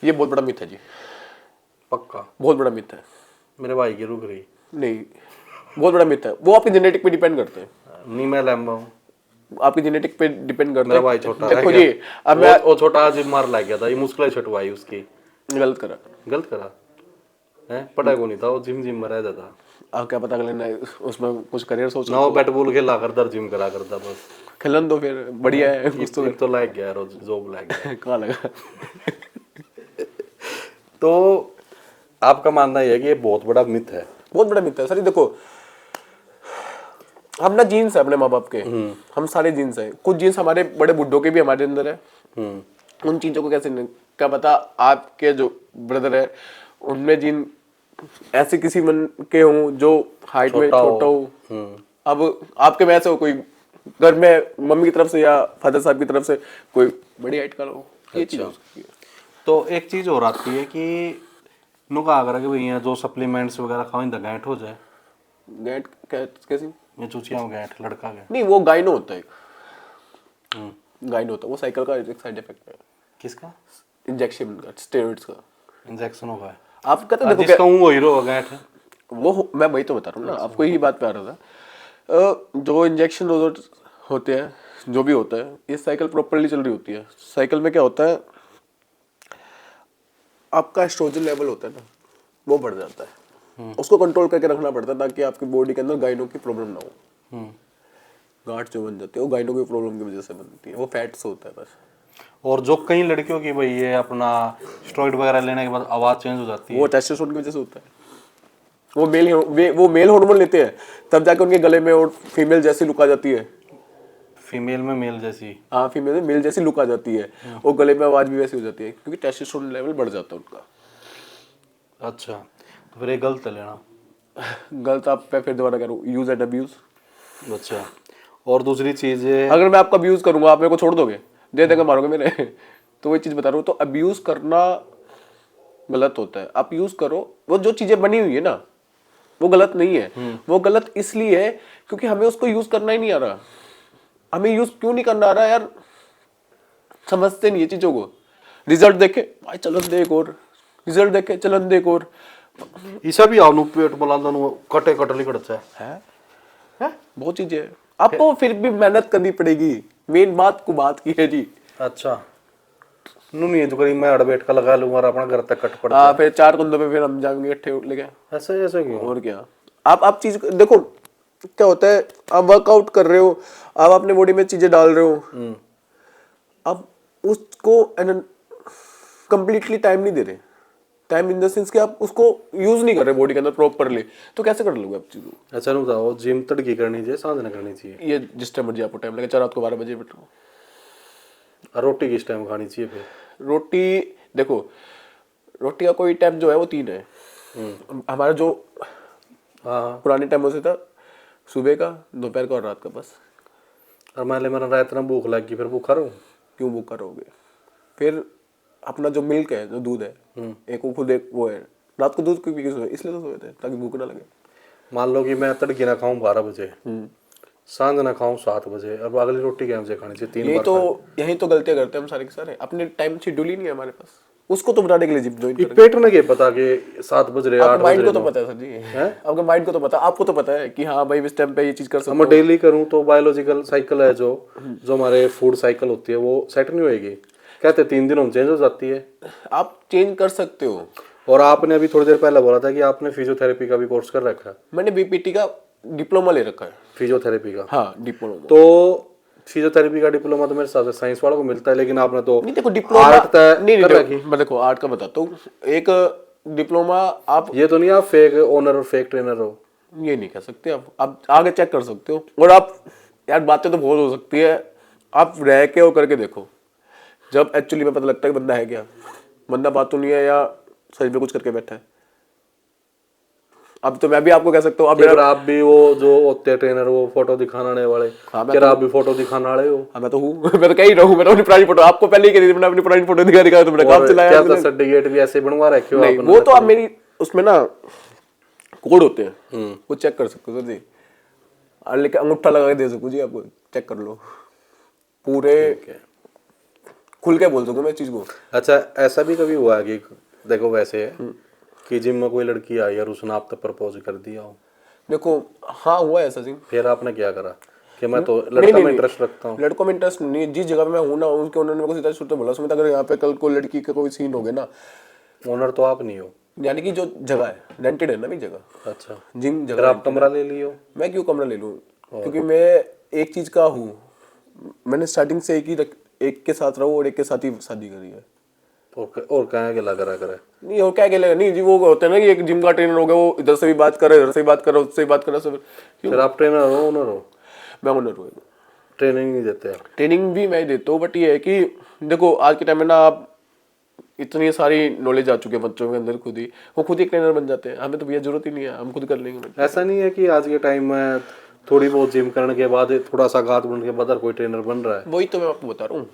ये बहुत बड़ा मिथ है जी, पक्का बहुत बड़ा मिथ है। मेरे भाई की रुक रही नहीं, बहुत बड़ा मिथ है, वो आपकी जेनेटिक पे डिपेंड करते हैं, नहीं, मैं लंबा हूँ, आपकी जेनेटिक पे डिपेंड करता मेरा है। भाई छोटा देखो रह जी, गया। अब मैं वो छोटा जिम मार लग गया था, ये मुश्किल छटवाई उसकी। गलत करा, गलत करा है, पता को नहीं था, वो जिम में रहता था आप क्या पता लेना उसमें कुछ करियर सोच ना, वो बैट बॉल खेला करता, जिम करा करता, बस खिलन दो फिर, बढ़िया है कुछ तो। तो लग गया, रोज जॉब लग गया। कहाँ लगा। तो आपका मानना यह है कि ये बहुत बड़ा मिथ है? बहुत बड़ा मिथ है सर। ये देखो, हम ना जीन्स है अपने माँ बाप के, हम सारे जीन्स है, कुछ जीन्स हमारे बड़े बुड्ढों के भी हमारे अंदर है, उन चीजों को कैसे क्या पता आपके जो ब्रदर है उनमें जीन ऐसे किसी मन के हों जो हाइट में छोटा हो। अब आपके में ऐसे हो कोई घर में मम्मी की तरफ से या फादर साहब की तरफ से कोई बड़ी हाइट का हो, ये चीज हो सकती है। तो एक चीज और आती है कि नुका अगर कि भैया जो सप्लीमेंट्स वगैरह खाओ तो गांठ हो जाए, गैट कैसी? ये चूचिया में गांठ, लड़का के। नहीं, वो गाइनो होता है, गाइनो होता है, वो साइकिल का एक साइड इफेक्ट है। किसका? इंजेक्शन का, स्टेरॉइड्स का इंजेक्शन होगा है। आप कहते देखो जिसका वो हीरो होगा गांठ है मैं वही तो बता रहा हूँ ना आपको, यही बात पे आ रहा था। जो इंजेक्शन होते हैं, जो भी होता है, ये साइकिल प्रॉपरली चल रही होती है। साइकिल में क्या होता है, आपका एस्ट्रोजन लेवल होता है ना, वो बढ़ जाता है, उसको कंट्रोल करके रखना पड़ता है ताकि आपकी बॉडी के अंदर गाइनों की प्रॉब्लम ना हो। गांठ जो बन जाती है वो गाइनों की प्रॉब्लम की वजह से बनती है, वो फैट्स होता है बस। और जो कई लड़कियों की भाई ये अपना स्टेरॉइड वगैरह लेने के बाद आवाज चेंज हो जाती है, वो टेस्टोस्टेरोन की वजह से होता है। वो मेल हार्मोन लेते हैं तब जाके उनके गले में और फीमेल जैसी लुक आ जाती है। फीमेल में मेल जैसी? हाँ, फीमेल में मेल जैसी लुक आ जाती है, और गले में आवाज भी वैसी हो जाती है क्योंकि टेस्टोस्टेरोन लेवल बढ़ जाता है उनका। अच्छा, तो फिर ये गलत है लेना? गलत आप पे फिर दोबारा कह रहा हूँ, यूज एंड अब्यूज। अच्छा, और दूसरी चीज है, अगर मैं आपका अब्यूज करूंगा आप मेरे को छोड़ दोगे, दे देंगे मारोगे मेरे। तो वही चीज बता रहा हूँ, तो अब्यूज करना गलत होता है। आप यूज करो, वो जो चीजें बनी हुई है ना वो गलत नहीं है। वो गलत इसलिए है क्योंकि हमें उसको यूज करना ही नहीं आ रहा। हमें यूज क्यों नहीं करना आ रहा यार, समझते नहीं है चीजों को। रिजल्ट देखे भाई चलन दे एक और, रिजल्ट देखे चलन दे एक और। ईसा भी आवनु पेट बुलांदा नु कटे कटली कटचा है बहुत चीजें है, आपको फिर भी मेहनत करनी पड़ेगी। मेन बात को बात की है जी। अच्छा, नु नहीं तो करी मैं अड़ बैठ का लगा लूंगा और अपना घर तक कट पड़ हाँ, फिर 4 कुंदों पे फिर हम जाएंगे इकट्ठे लेके। ऐसे ऐसे क्यों? और क्या, आप चीज देखो क्या होता है, आप वर्कआउट कर रहे हो, आप अपने बॉडी में चीजें डाल रहे हो, आप उसको कंप्लीटली टाइम नहीं दे रहे। टाइम इन द सेंस कि आप उसको यूज नहीं कर रहे बॉडी के अंदर प्रॉपरली, तो कैसे कर लोगे आप चीजों को? अच्छा, नु बताओ जिम तड़की करनी चाहिए सांझ ना करनी चाहिए? ये जिस टाइम मर्जी आपको टाइम लगे, चाहे रात को 12 बजे बैठो। और रोटी किस टाइम खानी चाहिए फिर? रोटी देखो, रोटी का कोई टाइम जो है वो 3 है। हमारा जो हाँ, पुराने टाइमों से था, सुबह का, दोपहर का और रात का, बस। और मान ले मेरा रात ना भूख लगी, फिर भूखा रहूं? क्यों भूखा रहोगे? फिर अपना जो मिल्क है, जो दूध है, एक वो खुद एक वो है, रात को दूध क्यों पी के सोए? इसलिए तो सोए थे ताकि भूख ना लगे। मान लो कि मैं तड़के ना खाऊं 12 बजे, सांझ ना खाऊं 7 बजे, अब अगली रोटी क्या मुझे खानी चाहिए? 3 यही बार तो यही तो गलतियां करते हैं हम सारे के सारे, अपने टाइम शेड्यूल ही नहीं है हमारे पास, उसको तो बनाने के लिए जिम ज्वाइन ये करेंगे। पेट ना के पता कि 7 बज रहे, 8 आपके बज माइंड रहे, को तो 9। पता है सर जी, आपके माइंड को तो पता, आपको तो पता है कि हाँ भाई इस टाइम पे ये चीज कर सकते हम हो। डेली करूं तो बायोलॉजिकल साइकिल है जो जो हमारे फूड साइकिल होती है वो सेट नहीं होएगी। कहते 3 दिन में चेंज हो जाती है। आप चेंज कर सकते हो। और आपने अभी थोड़ी देर पहले बोला था कि आपने फिजियोथेरेपी का भी कोर्स कर रखा है। मैंने बीपीटी का डिप्लोमा ले रखा है। फिजियोथेरेपी का? हाँ डिप्लोमा। तो फिजियोथेरेपी का डिप्लोमा तो मेरे हिसाब से साइंस वालों को मिलता है, लेकिन आपने तो नहीं देखो डिप्लोमा, आर्ट तय नहीं कर नहीं रखी। देखो मैं देखो आर्ट का बताता हूँ। एक डिप्लोमा आप ये तो नहीं आप फेक ओनर और फेक ट्रेनर हो? ये नहीं कह सकते, आप आगे चेक कर सकते हो। और आप यार बातें तो बहुत हो सकती है, आप रह के और करके देखो, जब एक्चुअली में पता लगता है कि बंदा है क्या, बंदा बात तो नहीं है या सही में कुछ करके बैठा है। अब तो मैं भी आपको कह सकता हूँ, आप अगर आप भी वो जो होते हैं ट्रेनर वो फोटो दिखाने वाले, क्या आप भी फोटो दिखाने वाले हो? हाँ मैं तो हूँ मैं तो कह ही रहा हूँ, मैंने अपनी पुरानी फोटो आपको पहले ही कह दी थी, मैंने अपनी पुरानी फोटो दिखा तो मैंने काम चलाया। क्या था सर्टिफिकेट भी ऐसे बनवा रखे हो नहीं आपने? वो तो आप मेरी उसमें ना कोड होते हैं, वो चेक कर सकते हो सर जी। और लेके अंगूठा लगा के दे सकूँ जी आपको, चेक कर लो पूरे, खुल के बोल सकूँ मैं इस चीज को। अच्छा, ऐसा भी कभी हुआ है कि देखो वैसे है कि जिम में कोई लड़की आई और उसने आप तक प्रपोज कर दिया हो, देखो हाँ हुआ है ऐसा सीन। फिर आपने क्या करा कि मैं तो नहीं लड़का नहीं में नहीं, इंटरेस्ट रखता हूँ? लड़कों में इंटरेस्ट नहीं है, जिस जगह पे मैं हूँ ना उनके उन्होंने मेरे को सीधा सुनते बोला सुमित अगर यहाँ पे कल को लड़की का कोई सीन हो गया ना, ओनर तो आप नहीं हो? यानी कि जो जगह है रेंटेड है ना भी जगह, अच्छा, जिम फिर जगह आप कमरा ले लियो? मैं क्यों कमरा ले लूँ, क्योंकि मैं एक चीज का हूँ, मैंने स्टार्टिंग से एक के साथ रहूँ और एक के साथ ही शादी करी है। और कहाँ के लगा रहा करे? नहीं और क्या लगा, नहीं जी वो होता है ना कि एक जिम का ट्रेनर हो गया, वो इधर से भी बात कर रहा है, इधर से भी बात कर रहा है, उससे भी बात कर रहा है, सब क्यों। फिर आप ट्रेनर हो ओनर हो? मैं ओनर हूँ। ट्रेनिंग नहीं देते आप? ट्रेनिंग भी मैं ही देता हूँ, बट ये है कि देखो आज के टाइम में ना आप इतनी सारी नॉलेज आ चुकी है बच्चों के अंदर, खुद ही वो खुद ही ट्रेनर बन जाते हैं, हमें तो भैया जरूरत ही नहीं है, हम खुद कर लेंगे। ऐसा नहीं है कि आज के टाइम में थोड़ी बहुत जिम करने के बाद थोड़ा सा घात बनने के बाद हर कोई ट्रेनर बन रहा है? वही तो मैं आपको बता रहा हूँ,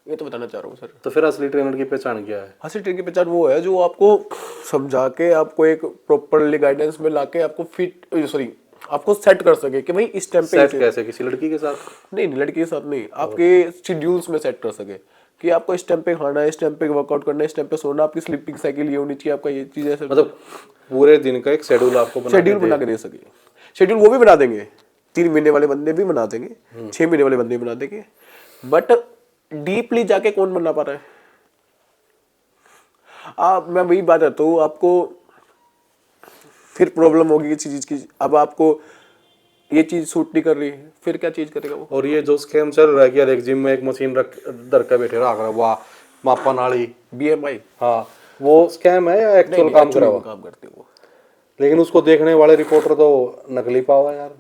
ये तो बताना चाह रहा हूँ सर। तो फिर असली ट्रेनर की पहचान क्या है? असली ट्रेनर की पहचान वो है जो आपको समझा के आपको एक प्रॉपरली गाइडेंस में लाके आपको फिट सॉरी आपको सेट कर सके कि भाई इस टाइम पे सेट कैसे? किसी लड़की के साथ? नहीं लड़की के साथ नहीं, आपके शेड्यूल्स में सेट कर सके कि आपको इस टाइम पे खाना है, इस टाइम पे वर्कआउट करना है, इस टाइम पे सोना, आपकी स्लीपिंग साइकिल ये होनी चाहिए, आपका ये चीज है मतलब पूरे दिन का एक शेड्यूल आपको शेड्यूल बना के दे सके। शेड्यूल वो भी बना देंगे, 3 महीने वाले बंदे भी बना देंगे, 6 महीने वाले बंदे भी बना देंगे, बट डीपली जाके कौन बनना पा रहा है। मैं वही बात करता हूँ, आपको फिर प्रॉब्लम होगी किसी चीज की, अब आपको ये चीज सूट नहीं कर रही फिर क्या चीज करेगा वो। और ये जो स्कैम चल रहा है कि यार एक जिम में एक मशीन रख धर के बैठे रहा कर वाह मापन वाली BMI हाँ, वो स्कैम है या एक्चुअल काम करा हुआ? काम करते हैं वो, लेकिन उसको देखने वाले रिपोर्टर तो नकली पावा यार।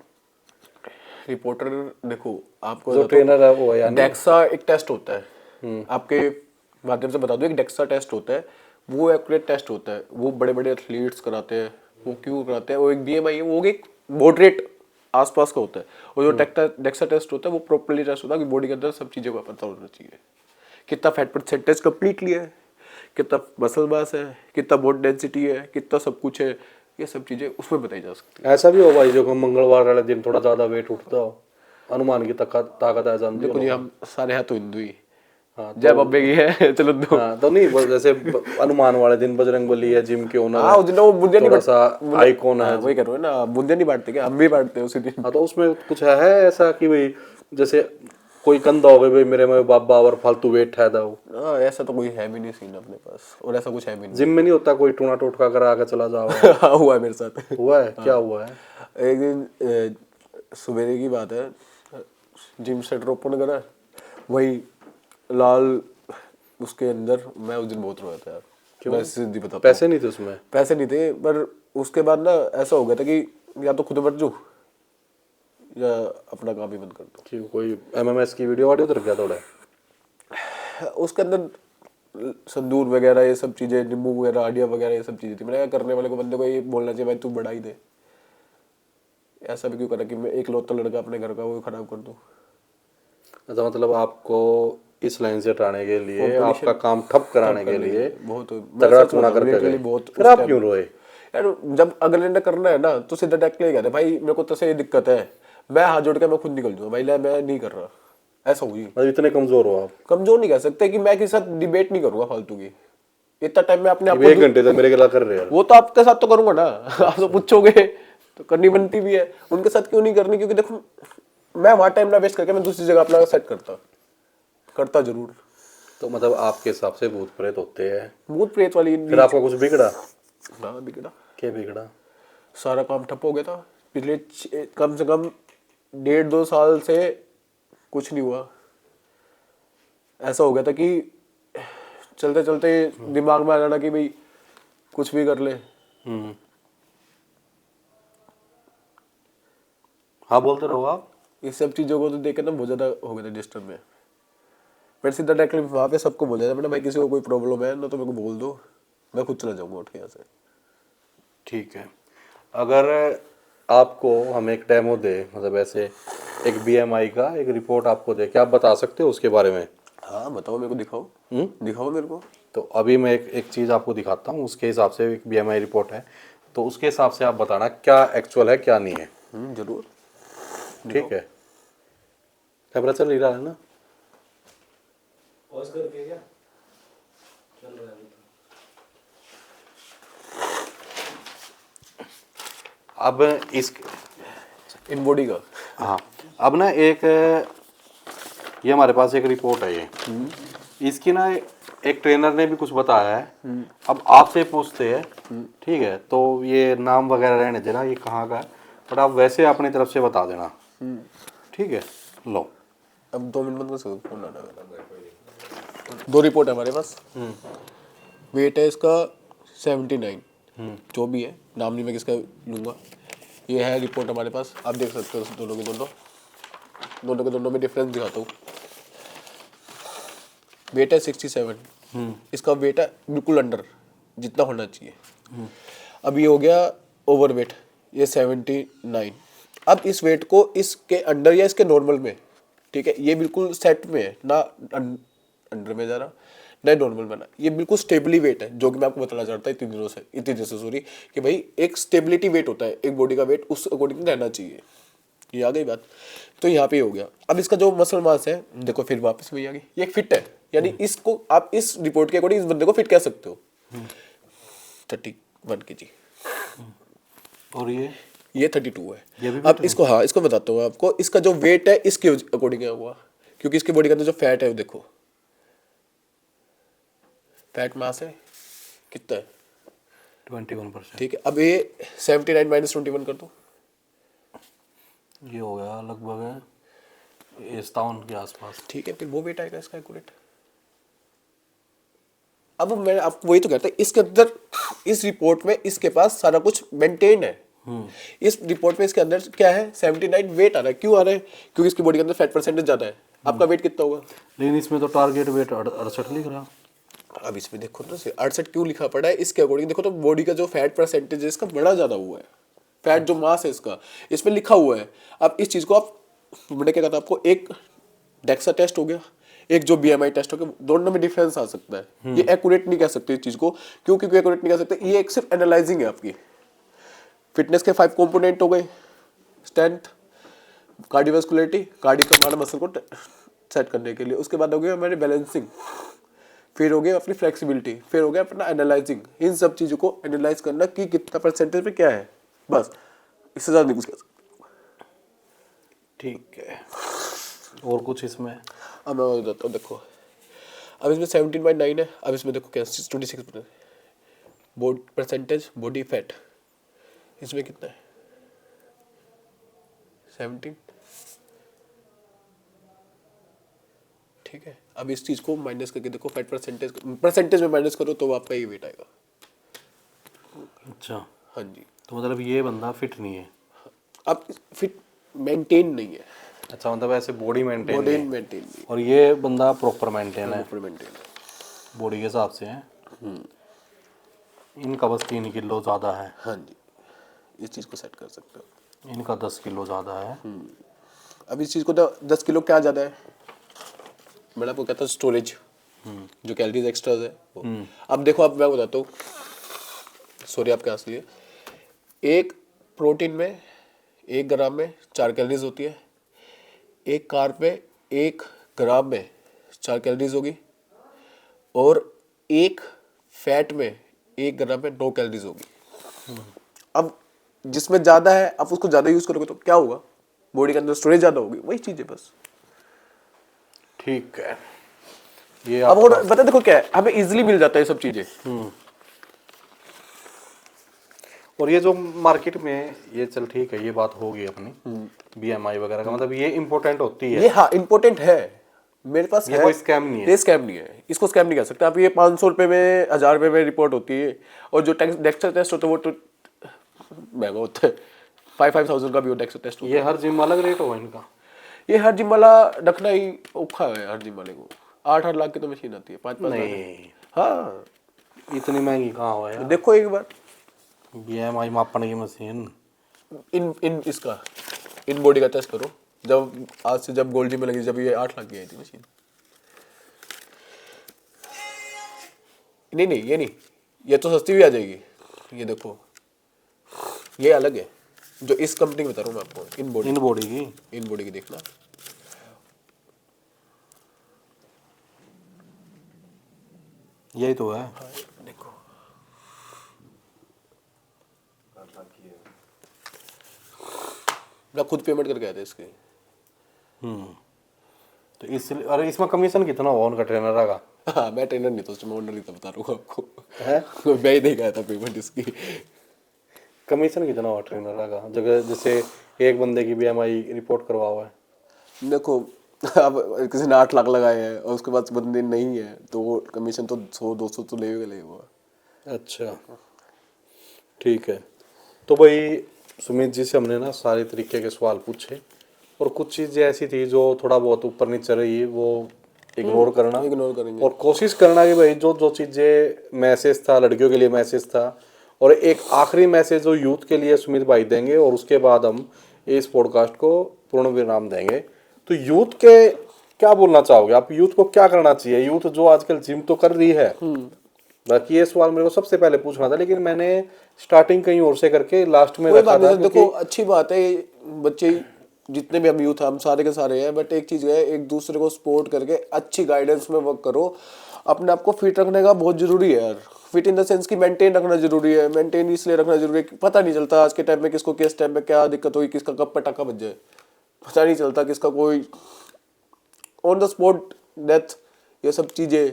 रिपोर्टर देखो आपको जो ट्रेनर है वो है यानी डेक्सा एक टेस्ट होता है, आपके माध्यम से बता दो, एक डेक्सा टेस्ट होता है, वो एक्यूरेट टेस्ट होता है, वो बड़े बड़े एथलीट्स कराते हैं, वो क्यों कराते हैं। वो एक BMI है, वो एक मॉडरेट आसपास का होता है, और जो डेक्सा टेस्ट होता है वो प्रॉपर्ली टेस्ट होता है कि बॉडी के अंदर सब चीज़ों का पता होना चाहिए, कितना फैट परसेंटेज कंप्लीटली है, कितना मसल मास है, कितना बोन डेंसिटी है, कितना सब कुछ है, ये सब चीज़ें उसमें बताई जा सकती ऐसा भी हो भाई जो मंगलवार वाले दिन थोड़ा ज्यादा वेट उठता हो, अनुमान की ताकत आ जाती है। देखो है। जी हम सारे हैं तो हिंदू ही, हाँ जय बब्बे की है चलो दो। हाँ तो नहीं जैसे अनुमान वाले दिन बजरंगबली है जिम के ओनर हाँ उस दिन वो बुंदे नहीं थोड़ा सा आइकॉन है। वही कर रहे हो ना, बुंदे नहीं बांटते क्या, हम भी बांटते हैं उसी दिन। हाँ तो उसमें कुछ है ऐसा कि भाई जैसे कोई कंधा हो गया भाई मेरे में बाबा और फालतू वेट है दो? ऐसा तो कोई है भी नहीं सीन अपने पास, और ऐसा कुछ है भी नहीं। जिम में नहीं होता कोई टूना टोटका करा के चला जाओ? हाँ हुआ है मेरे साथ। हुआ है? क्या हुआ है? एक दिन सवेरे की बात है, जिम सेंटर ओपन करा, वही लाल उसके अंदर, मैं उस दिन बहुत रोया था यार। क्यों? मैं सीधी बताता हूँ, पैसे नहीं थे उसमें? पैसे नहीं थे, पर उसके बाद ना ऐसा हो गया था कि या तो खुद मर जाओ या अपना काम ही बंद कर दो। कि कोई MMS की वीडियो वाडियो उतर गया थोड़ा? उसके अंदर संदूर वगैरह ये सब चीजें, नींबू वगैरह, आडिया वगैरह ये सब चीजें थी। मैंने कहा करने वाले को बंदे को ये बोलना चाहिए भाई तू बढ़ा ही दे, ऐसा भी क्यों करा कि मैं एक लौता लड़का अपने घर का वो खराब कर दूं। अच्छा मतलब आपको इस लाइन से हटाने के लिए, आपका काम ठप कराने के लिए बहुत तगड़ा टूना करके गए। बहुत फिर आप क्यों रोए? यार जब अगले ने करना है ना तो सीधा डायरेक्ट ले कहते भाई मेरे को तो से ये दिक्कत है, मैं हाथ जोड़ के मैं खुद निकल जाऊंगा भाई, ले मैं नहीं कर रहा, ऐसा हुई। मतलब इतने कमजोर हो आप? कमजोर नहीं कह सकते कि मैं किसी साथ डिबेट नहीं करूंगा फालतू की, इतना टाइम में अपने आप एक घंटे तक मेरे खिलाफ कर रहे हैं। वो तो आपके साथ तो करूंगा ना आप तो पूछोगे तो करनी बनती भी है, उनके साथ क्यों नहीं करनी, क्योंकि देखो मैं वहां टाइम ना वेस्ट करके मैं दूसरी जगह अपना सेट करता जरूर। तो मतलब आपके हिसाब से भूत प्रेत होते हैं? भूत प्रेत वाली फिर आपका कुछ बिगड़ा? ना बिगड़ा, क्या बिगड़ा? सारा काम ठप हो गया था पिछले कम से कम 1.5-2 साल से, कुछ नहीं हुआ। ऐसा हो गया था कि चलते चलते दिमाग में आ जाना कि भाई कुछ भी कर ले। हाँ बोलते रहो आप। इस सब चीज़ों को तो देख के ना बहुत ज़्यादा हो गया था डिस्टर्ब में। मैं सीधा डायरेक्टली वहाँ पे सबको बोल दिया था, मैंने भाई किसी को कोई प्रॉब्लम है ना तो मेरे को बोल दो, मैं खुद चला जाऊँगा उठ के यहाँ से। ठीक है, अगर आपको हम एक डेमो दे, मतलब ऐसे एक बीएमआई का एक रिपोर्ट आपको दे, क्या आप बता सकते हो उसके बारे में? हाँ बताओ, मेरे को दिखाओ। दिखाओ मेरे को। तो अभी मैं एक चीज़ आपको दिखाता हूँ, उसके हिसाब से एक बीएमआई रिपोर्ट है, तो उसके हिसाब से आप बताना क्या एक्चुअल है क्या नहीं है। जरूर। ठीक है, कैमरा चल ही रहा है ना? पॉज करके क्या चल रहा है अभी तो। अब इस इन बॉडी का, हाँ, अब ना एक ये हमारे पास एक रिपोर्ट है, ये इसकी ना एक ट्रेनर ने भी कुछ बताया है। अब आपसे पूछते हैं, ठीक है, तो ये नाम वगैरह रहने देना, ये कहाँ का है, बट आप वैसे अपनी तरफ से बता देना। ठीक है, लो। अब 2 मिनट में फोन आना है। 2 रिपोर्ट है हमारे पास। वेट है इसका 79, जो भी है, नाम नहीं मैं किसका लूँगा। ये है रिपोर्ट हमारे पास, आप देख सकते हो दोनों के दोनों में डिफरेंस दिखाता हूँ। वेट है 67, इसका वेट है बिल्कुल अंडर जितना होना चाहिए। अब ये हो गया ओवर वेट, ये 79। अब इस वेट को इसके अंडर या इसके नॉर्मल में, ठीक है, ये बिल्कुल सेट में है ना, अंडर में जा रहा ना नॉर्मल में ना, ये बिल्कुल स्टेबली वेट है, जो कि मैं आपको बताना चाहता हूँ इतनी देर से सॉरी, कि भाई एक स्टेबिलिटी वेट होता है एक बॉडी का वेट, उस अकॉर्डिंग रहना चाहिए। ये आ गई बात, तो यहाँ पे हो गया। अब इसका जो मसल मास है देखो, फिर वापस वही आ गई, ये फिट है, यानी इसको आप इस रिपोर्ट के अकॉर्डिंग इस बंदे को फिट कह सकते हो। 31 kg। और ये 32 है। ये भी अब इसको, हाँ इसको बताता हूँ आपको, इसका जो वेट है इसके अकॉर्डिंग है हुआ, क्योंकि इसकी बॉडी के अंदर जो फैट है वो देखो, फैट मास है कितना है, 21%। ठीक है। अब ये 79 माइनस 21 कर दो, ये हो गया लगभग 57 के आसपास। ठीक है, फिर वो वेट आएगा इसका एक्यूरेट। अब मैं आपको वही तो कहता है, इसके अंदर इस रिपोर्ट में इसके पास सारा कुछ मेंटेन है। इस रिपोर्ट में इसके अंदर क्या है, 79 वेट आ रहा है। क्यों आ रहा है, क्योंकि इसकी बॉडी के अंदर फैट परसेंटेज ज्यादा है। आपका वेट कितना होगा? लेकिन इसमें तो टारगेट वेट 68 लिख रहा। अब इसमें देखो ना 68 क्यों लिखा पड़ा है, इसके अकॉर्डिंग देखो तो बॉडी का जो फैट परसेंटेज है इसका बड़ा ज्यादा हुआ है, फैट जो मास है इसका इसमें लिखा हुआ है। अब इस चीज को आप, मैंने क्या कहा था आपको, एक डेक्सा टेस्ट हो गया, एक जो बीएमआई टेस्ट हो गया, दोनों में डिफरेंस आ सकता है। ये एक्यूरेट नहीं कह सकते इस चीज को, क्यों क्योंकि एक्यूरेट नहीं कह सकते, ये एक सिर्फ एनालाइजिंग है आपकी। फिटनेस के 5 कंपोनेंट हो गए, स्ट्रेंथ, कार्डियोवास्कुलरिटी, कार्डियक हमारे मसल को सेट करने के लिए, उसके बाद हो गया हमारे बैलेंसिंग, फिर हो गया अपनी फ्लेक्सिबिलिटी, फिर हो गया अपना एनालाइजिंग। इन सब चीज़ों को एनालाइज करना कि कितना परसेंटेज पे क्या है, बस इससे ज़्यादा नहीं कुछ कर सकते। ठीक है, और कुछ इसमें? अब मैं बताता हूँ, देखो अब इसमें 17.9 है। अब इसमें देखो क्या 26% बॉडी परसेंटेज बॉडी फैट, इसमें कितना है 17, ठीक है। अब इस चीज़ को माइनस करके देखो, फैट परसेंटेज में माइनस करो तो आपका ये वेट आएगा। अच्छा, हाँ जी। तो मतलब ये बंदा फिट नहीं है? अब फिट मेंटेन नहीं है। अच्छा, मतलब ऐसे बॉडी मेंटेन बॉडी नहीं, मेंटेन नहीं और ये बंदा प्रॉपर मेंटेन है, है, मेंटेन है। बॉडी के हिसाब से है। इनका बस 3 किलो ज़्यादा है। हाँ जी, इस चीज़ को सेट कर सकते हो। इनका 10 किलो ज़्यादा है। अब इस चीज़ को 10 किलो क्या ज़्यादा है, मैंने आपको कहता हूँ स्टोरेज, जो कैलोरीज एक्स्ट्रा है वो। अब देखो, अब मैं बताता हूँ सॉरी आपके यहाँ से लिए, एक प्रोटीन में 1 ग्राम में 4 कैलोरीज होती है, एक कार्ब में 1 ग्राम में 4 कैलोरीज होगी, और एक फैट में 1 ग्राम में 9 कैलोरीज होगी। अब जिसमें ज़्यादा है आप उसको ज़्यादा यूज़ करोगे तो क्या होगा, बॉडी के अंदर स्टोरेज ज़्यादा होगी, वही चीज़ है बस। ठीक है, ये अब और बता देखो क्या है, हमें इजीली मिल जाता है ये सब चीज़ें। और ये जो मार्केट में ये चल ठीक है, ये बात होगी अपनी बीएमआई वगैरह का, मतलब ये इम्पोर्टेंट होती है। ये हाँ इम्पोर्टेंट है, मेरे पास ये है, कोई स्कैम नहीं है। ये स्कैम नहीं है, इसको स्कैम नहीं कह सकते आप। ये 500 रुपये में 1000 रुपये में रिपोर्ट होती है, और जो डेक्स्टर टेस्ट होता है वो तो महंगा होता है, 5,000 का भी वो डेक्स्टर टेस्ट होता ये हर जिम अलग रेट होगा इनका? है। ये हर जिम वाला रखना ही औखा है, हर जिम वाले को 8-8 लाख की तो मशीन आती है, 5-5 लाख की। नहीं, हाँ इतनी महंगी कहाँ हो यार। देखो एक बार बीएमआई मापने की मशीन। इन इसका इन बॉडी का टेस्ट करो, जब आज से जब गोल्ड जिम में लगी, जब ये 8 लाख की आई थी मशीन। नहीं ये नहीं, ये तो सस्ती भी आ जाएगी। ये देखो ये अलग है, जो इस कंपनी की बता रहा हूँ मैं आपको, इन बॉडी की देखना। यही तो है। देखो मैं खुद पेमेंट करके आया था इसके। तो इसलिए, अरे इसमें कमीशन कितना हुआ उनका ट्रेनर का? हाँ मैं ट्रेनर नहीं था उसमें, ओनर ही था, बता रहा हूँ आपको। है मैं ही देख आया था पेमेंट इसकी। कमीशन कितना हुआ ट्रेनर का? जगह जैसे एक बंदे की बीएमआई रिपोर्ट करवा हुआ है। देखो अब किसी ने 8 लाख लगाए हैं और उसके बाद बंदे नहीं है तो वो कमीशन तो 100-200 तो लेगा। अच्छा ठीक है। तो भाई सुमित जी से हमने ना सारे तरीके के सवाल पूछे, और कुछ चीज़ें ऐसी थी जो थोड़ा बहुत ऊपर नीचे रही, वो इग्नोर करेंगे और कोशिश करना कि भाई जो जो चीज़ें मैसेज था, लड़कियों के लिए मैसेज था, और एक आखिरी मैसेज जो यूथ के लिए सुमित भाई देंगे, और उसके बाद हम इस पॉडकास्ट को पूर्ण विराम देंगे। तो यूथ के क्या बोलना चाहोगे आप? यूथ को क्या करना चाहिए? यूथ जो आजकल जिम तो कर रही है, बाकी ये सवाल मेरे को सबसे पहले पूछना था, लेकिन मैंने स्टार्टिंग कहीं और से करके लास्ट में कोई रखा बात था। नहीं, देखो अच्छी बात है, बच्चे जितने भी हम यूथ हैं हम सारे के सारे हैं, बट एक चीज़ है, एक दूसरे को सपोर्ट करके अच्छी गाइडेंस में वर्क करो। अपने आप को फिट रखने का बहुत जरूरी है यार, फिट इन द सेंस की मेंटेन रखना जरूरी है। मेंटेन इसलिए रखना जरूरी है, पता नहीं चलता आज के टाइम में किसको किस टाइम में क्या दिक्कत होगी, किसका कब पटाखा बज जाए, पता नहीं चलता, किसका कोई ऑन द स्पॉट डेथ, ये सब चीज़ें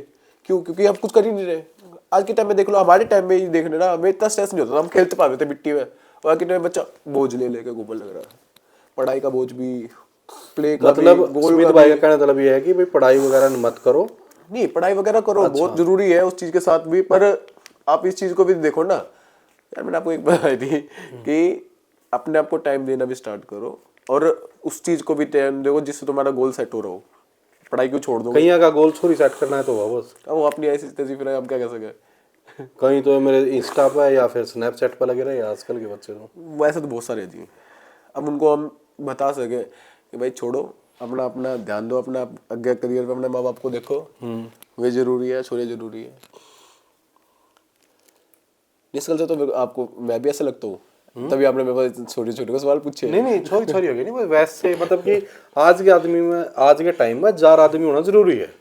क्यों? क्योंकि हम कुछ कर ही नहीं रहे। आज के टाइम में देख लो, हमारे टाइम में ही देख लेना, हमें इतना स्ट्रेस नहीं होता था, हम खेलते पाते थे मिट्टी में, और आज के टाइम में बच्चा बोझ ले लेके घूमने लग रहा है, पढ़ाई का बोझ भी, प्ले का मतलब भी, गोल सुमित का भाई भी। का कहना मतलब ये है कि भाई पढ़ाई वगैरह मत करो। नहीं पढ़ाई वगैरह करो, बहुत जरूरी है उस चीज़ के साथ भी, पर आप इस चीज़ को भी देखो ना यार, मैंने आपको एक बात बताई थी कि अपने आप को टाइम देना भी स्टार्ट करो, और उस चीज़ को भी टाइम दो जिससे तुम्हारा गोल सेट हो रहा हो। पढ़ाई क्यों छोड़ दो? कहीं का गोल छोरी सेट करना है तो हुआ बस। अब वो अपनी ऐसी तैसी, फिर हम क्या कह सके। कहीं तो मेरे इंस्टा पे या फिर स्नैपचैट पे लगे रहे आजकल के बच्चे तो। वैसे तो बहुत सारे जी, अब उनको हम बता सके कि भाई छोड़ो, अपना अपना ध्यान दो, अपना आगे करियर पे अपने माँ बाप को देखो, वे जरूरी है, छोरे जरूरी है। निष्कल से तो आपको मैं भी ऐसा लगता हूँ, तभी आपने मेरे पास छोटे छोटे को सवाल पूछे। नहीं छोरी छोरी हो गई नहीं, वैसे मतलब कि आज के आदमी में, आज के टाइम में 4 आदमी होना जरूरी है।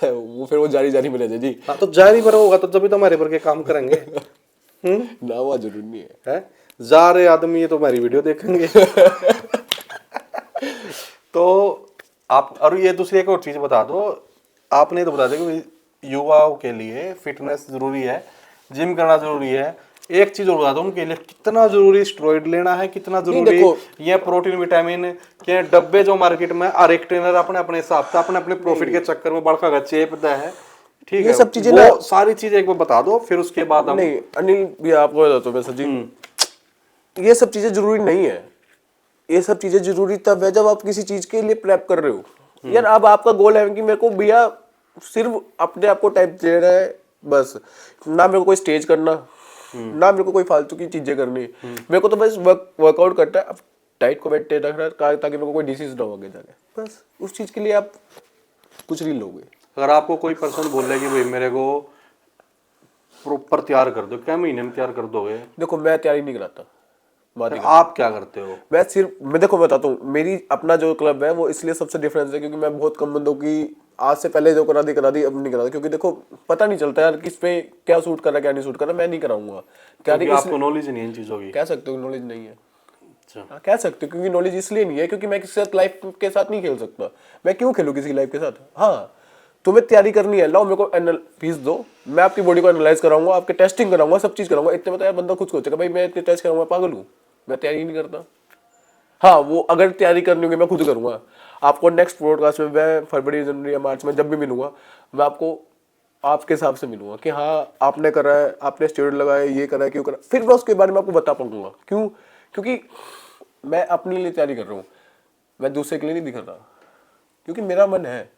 वो फिर वो जारी जारी में रह जाए जी। हाँ तो जारी पर होगा तो जब हमारे पर के काम करेंगे। ना वो जरूरी नहीं है। जा रहे आदमी ये तो हमारी वीडियो देखेंगे। तो आप, और ये दूसरी एक और चीज बता दो, आपने तो बता दिया कि युवाओं के लिए फिटनेस जरूरी है, जिम करना जरूरी है। एक चीज और बता दो उनके लिए, कितना जरूरी स्टेरॉइड लेना है, कितना जरूरी ये प्रोटीन विटामिन के डब्बे जो मार्केट में हर एक ट्रेनर अपने अपने हिसाब से अपने अपने प्रॉफिट के चक्कर में बड़का का चेपता है। ठीक ये है, सब चीजें वो सारी चीजें एक बार बता दो, फिर उसके बाद हम नहीं अनिल भी आपको बताता हूँ मैं सजी, ये सब चीजें जरूरी नहीं है। ये सब चीजें जरूरी तब है जब आप किसी चीज के लिए प्रेप कर रहे हो। यार अब आपका गोल है कि मेरे को भैया सिर्फ अपने आप को टाइम देना है बस, ना मेरे को कोई स्टेज करना, ना मेरे को कोई फालतू की चीजें करनी, मेरे को तो बस वर्कआउट करना है, अब डाइट को मेंटेन रखना है ताकि मेरे को कोई डिसीज ना हो आगे जाके। बस उस चीज के लिए आप कुछ नहीं लोगे। अगर आपको कोई पर्सन बोल रहा है कि भाई मेरे को प्रॉपर तैयार कर दो, क्या महीने में तैयार कर दोगे? देखो मैं तैयारी नहीं कराता, बात फिर नहीं आप क्या करते हो? मैं देखो मैं बताता हूँ, मेरी अपना जो क्लब है वो इसलिए सबसे डिफरेंस है क्योंकि मैं बहुत कम बंदों की आज से पहले जो करा दी अब नहीं करा, क्योंकि देखो पता नहीं चलता यार किस पे क्या सूट कर रहा है क्या नहीं सूट कर रहा, मैं नहीं कराऊंगा क्योंकि क्या आपको नॉलेज नहीं है इन चीजों की। कह सकते हो नॉलेज नहीं है। अच्छा। हाँ, कह सकते हो क्योंकि नॉलेज इसलिए नहीं है क्योंकि मैं किसी के साथ लाइफ के साथ नहीं खेल सकता, मैं क्यों खेलूँ किसी की लाइफ के साथ। हाँ तुम्हें तैयारी करनी है, लाओ मेरे को फीस दो, मैं आपकी बॉडी को एनालाइज कराऊंगा, आपके टेस्टिंग कराऊंगा, सब चीज कराऊंगा। इतने में तो यार बंदा खुद सोचेगा भाई मैं इतने टेस्ट कराऊंगा, पागल हूँ, मैं तैयारी ही नहीं करता। हाँ वो अगर तैयारी करनी होगी मैं खुद करूंगा। आपको नेक्स्ट पॉडकास्ट में मैं फरवरी जनवरी या मार्च में जब भी मिलूंगा मैं आपको आपके हिसाब से मिलूंगा कि हाँ आपने करा है, आपने स्टेरॉइड लगाया, ये करा है, क्यों करा, फिर मैं उसके बारे में आपको बता पाऊंगा। क्यों? क्योंकि मैं अपने लिए तैयारी कर रहा हूँ, मैं दूसरे के लिए नहीं दिखा रहा, क्योंकि मेरा मन है।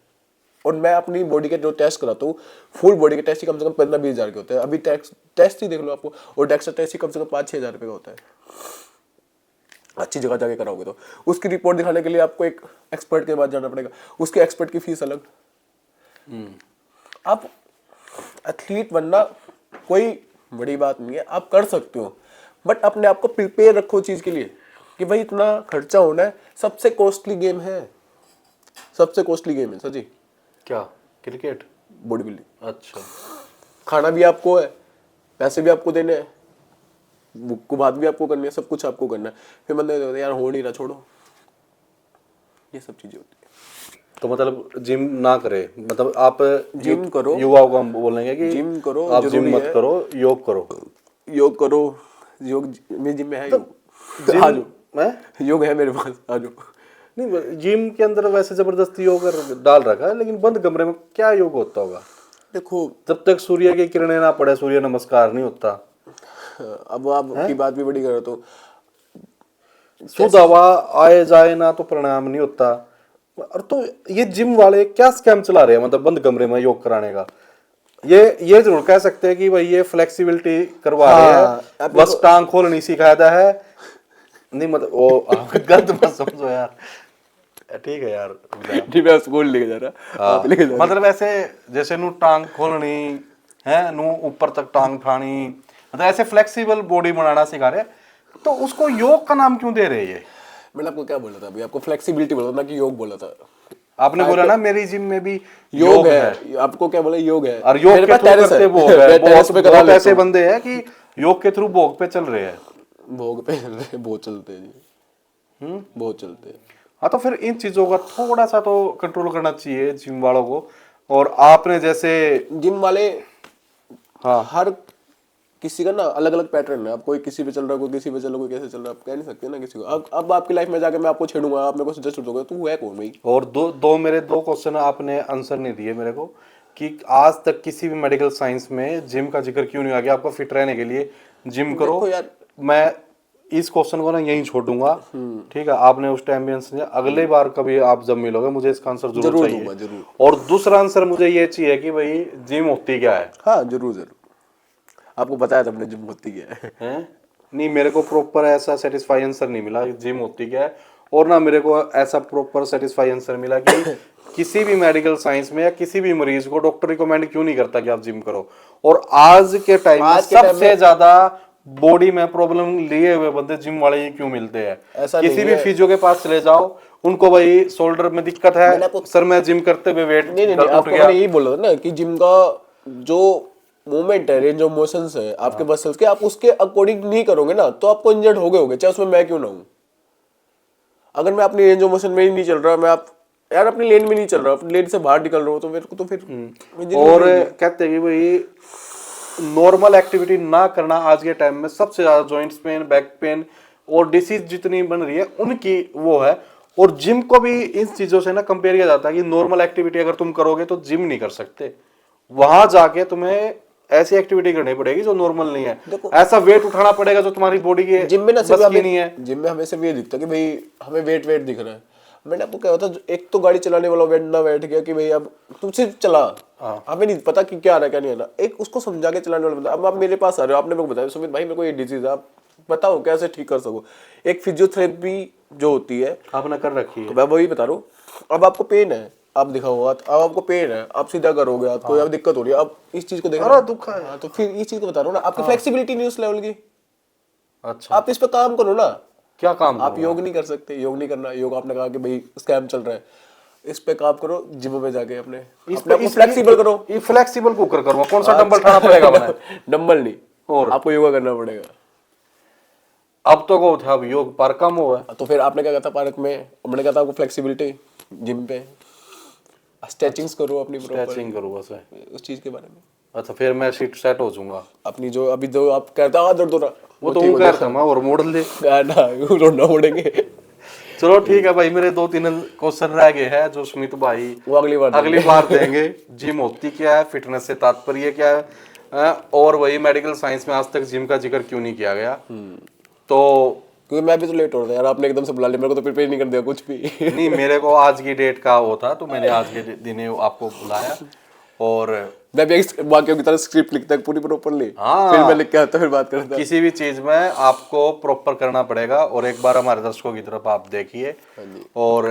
और मैं अपनी बॉडी के जो टेस्ट कराता हूँ, फुल बॉडी के टेस्ट ही कम से कम 15-20 हज़ार के होते हैं। अभी टेस्ट ही देख लो आपको, और डेक्स्टर टेस्ट ही कम से कम 5-6 हज़ार रुपये का होता है, अच्छी जगह जाके कराओगे तो। उसकी रिपोर्ट दिखाने के लिए आपको एक एक्सपर्ट के पास जाना पड़ेगा, उसके एक्सपर्ट की फीस अलग। आप एथलीट बनना कोई बड़ी बात नहीं है, आप कर सकते हो, बट अपने आप को प्रिपेयर रखो चीज के लिए कि भाई इतना खर्चा होना है। सबसे कॉस्टली गेम है, सबसे कॉस्टली गेम है सर जी, क्या? क्रिकेट? Body building. अच्छा। खाना भी आपको है, पैसे भी आपको देने हैं, बुक को बात भी आपको करनी है, सब कुछ आपको करना है। फिर बंदे कहते हैं, यार हो नहीं रहा, छोड़ो, ये सब चीजें होती है। तो मतलब जिम ना करे, मतलब आप जिम करो, युवाओं को हम बोलेंगे कि जिम करो, आप जिम जरूरी मत है। करो, योग करो। योग करो, योग मेरे जिम में है, योग जिम आ जाओ, में योग है मेरे पास, आ जाओ। नहीं, जिम के अंदर वैसे जबरदस्ती योग डाल रखा है, लेकिन बंद कमरे में क्या योग होता होगा? देखो जब तक सूर्य की किरणें ना पड़े सूर्य नमस्कार नहीं होता। अब आप की बात भी बड़ी कर तो शुद्ध हवा आए जाए ना तो प्राणायाम नहीं होता। और तो ये जिम वाले क्या स्कैम चला रहे हैं, मतलब बंद कमरे में योग कराने का। ये जरूर कह सकते हैं कि भाई ये फ्लेक्सिबिलिटी करवा रहे हैं, बस टांग खोलनी सिखाया है। नहीं मतलब वो गलत मत समझो यार, ठीक है यार। नहीं मैं स्कूल लेके जा रहा, आप लेके जा रहे। मतलब ऐसे जैसे नू टांग खोलनी है, नू ऊपर तक टांग उठानी, मतलब ऐसे फ्लेक्सिबल बॉडी बनाना सिखा रहे हैं। तो उसको योग का नाम क्यों दे रहे हैं ये? मैंने आपको क्या बोला था अभी, आपको फ्लेक्सिबिलिटी बोला था ना कि योग बोला था। आपने बोला ना मेरी जिम में भी योग है, आपको क्या बोला, योग है। और योग मेरे के पास थ्रू टेरेस करते है, भोग मैं है। टेरेस पे करा बहुत लेता ऐसे हूँ। बंदे हैं कि योग के थ्रू भोग पे चल रहे हैं। भोग पे बहुत चलते हैं जी, बहुत चलते हैं। हाँ, तो फिर इन चीजों का थोड़ा सा तो कंट्रोल करना चाहिए जिम वालों को। और आपने जैसे जिम वाले, हाँ, हर किसी का ना अलग अलग पैटर्न है। अब कोई किसी पे चल रहा है, कोई किसी पे चल रहा है, कोई कैसे चल रहा है, आप कह नहीं सकते ना किसी को। अब आपकी लाइफ में जाके मैं आपको छेड़ूंगा, आप मेरे को सजेस्ट करोगे, तू है कौन भाई? और मेरे दो क्वेश्चन आपने आंसर नहीं दिए मेरे को कि आज तक किसी भी मेडिकल साइंस में जिम का जिक्र क्यों नहीं आ गया। आपको फिट रहने के लिए जिम करो देखो यार, मैं इस क्वेश्चन को ना यहीं छोड़ दूंगा, ठीक है? आपने उस टाइम भी आंसर दिया, अगले बार कभी आप जब मिलोगे मुझे इसका आंसर जरूर चाहिए। दूंगा, जरूर। और दूसरा आंसर मुझे ये चाहिए कि भाई जिम होती क्या है? हाँ जरूर जरूर, आपको बताया था अपने जिम होती क्या है। हैं? नहीं, मेरे को प्रॉपर ऐसा सेटिस्फाई आंसर नहीं मिला जिम होती क्या है, और ना मेरे को ऐसा प्रॉपर सेटिस्फाई आंसर मिला कि किसी भी मेडिकल साइंस में या किसी भी मरीज को डॉक्टर रिकमेंड क्यों नहीं करता कि आप जिम करो। और आज के टाइम में सबसे ज्यादा बॉडी में प्रॉब्लम लिए हुए बंदे जिम वाले ही क्यों मिलते हैं? ऐसा किसी नहीं भी है। फिजियो के पास चले जाओ, उनको भाई शोल्डर में दिक्कत है, सर मैं जिम करते हुए वेट नहीं उठ आपको गया। मैंने यही बोला था ना कि जिम का जो मूवमेंट है, रेंज ऑफ मोशंस है आपके मसल्स के, आप उसके अकॉर्डिंग नहीं करोगे ना तो आपको इंजर्ड होगे, चाहे उसमें मैं क्यों ना हूं। अगर मैं अपनी रेंज ऑफ मोशन में ही नहीं चल रहा, मैं आप यार अपनी लेन में नहीं चल रहा, अपनी लेन से बाहर निकल रहा हूं, तो मेरे को तो फिर और कहते हैं कि भाई नॉर्मल एक्टिविटी ना करना आज के टाइम में सबसे ज्यादा जॉइंट्स पेन, बैक पेन और डिसीज जितनी बन रही है उनकी वो है। और जिम को भी इन चीजों से ना कंपेयर किया जाता है कि नॉर्मल एक्टिविटी अगर तुम करोगे तो जिम नहीं कर सकते, वहां जाके तुम्हें ऐसी एक्टिविटी करनी पड़ेगी जो नॉर्मल नहीं है, ऐसा वेट उठाना पड़ेगा जो तुम्हारी बॉडी के जिम में ना बस की नहीं है। जिम में हमें सिर्फ ये दिखता है कि भाई हमें वेट दिख रहा है। मैंने आपको क्या होता, एक तो गाड़ी चलाने वाला बैठ गया कि भाई अब तुम सिर्फ चला, हमें नहीं पता कि क्या आ रहा है क्या नहीं आ रहा। एक उसको समझा के चलाने वाला बंदा। अब आप मेरे पास आ रहे हो, आपने मेरे को बताया सुमित भाई मेरे को ये डिजीज है, आप बताओ कैसे ठीक कर सको। एक फिजियोथेरेपी जो होती है आपने कर रखी है, तो मैं वही बता रहा हूँ। अब आपको पेन है, आप दिखाओ अब आपको पेन है, आप सीधा करोगे, आपको अब दिक्कत हो रही है, आप इस चीज को देख अरे दुख है। हाँ, तो फिर इस चीज को बता रहा हूँ ना, आपकी फ्लेक्सिबिलिटी नहीं उस लेवल की, अच्छा, आप इस पे काम करो ना। क्या काम आप करूंगा? योग नहीं कर सकते, योग नहीं करना, योग आपने कहा कि भाई स्कैम चल रहा है, इस पे काम करो, जिम में जाके अपने अपने आप को फ्लेक्सिबल करो। ये फ्लेक्सिबल कुकर करूंगा, कौन सा डंबल उठाना पड़ेगा मैंने? डंबल नहीं, और? आपको योगा करना पड़ेगा। अब तो को था, अब योग पर कम हुआ है। तो फिर आपने क्या कहा था पार्क में, मैंने कहा था आपको फ्लेक्सिबिलिटी जिम पे, स्ट्रेचिंग्स करो अपनी स्ट्रेचिंग प्रॉपर, करूंगा सर। उस चीज के बारे में। अच्छा, फिर मैं सीट सेट हो जाऊंगा। अपनी जो अभी जो आप कहते हो दर्द हो रहा, वो तो ठीक वो हो कहता मैं और मॉडल दे। जाएगा। ना रोना पड़ेंगे, चलो ठीक है भाई, मेरे 2-3 क्वेश्चन रह गए हैं जो स्मित भाई वो अगली बार अगली बार देंगे। जिम होती क्या है, फिटनेस से तात्पर्य क्या है, और वही मेडिकल साइंस में आज तक जिम का जिक्र क्यों नहीं किया गया। तो क्योंकि मैं भी तो लेट हो रहा था यार, आपने एकदम से बुला लिया, मेरे को तो प्रिपेयर नहीं कर दिया कुछ भी। नहीं, मेरे को आज की डेट का वो था, तो मैंने आज के दिन आपको बुलाया। और मैं भी बाकियों की तरह स्क्रिप्ट लिखता है पूरी प्रॉपरली, हाँ। फिर मैं लिख के आता, फिर बात करता। किसी भी चीज में आपको प्रॉपर करना पड़ेगा। और एक बार हमारे दर्शकों की तरफ आप देखिए और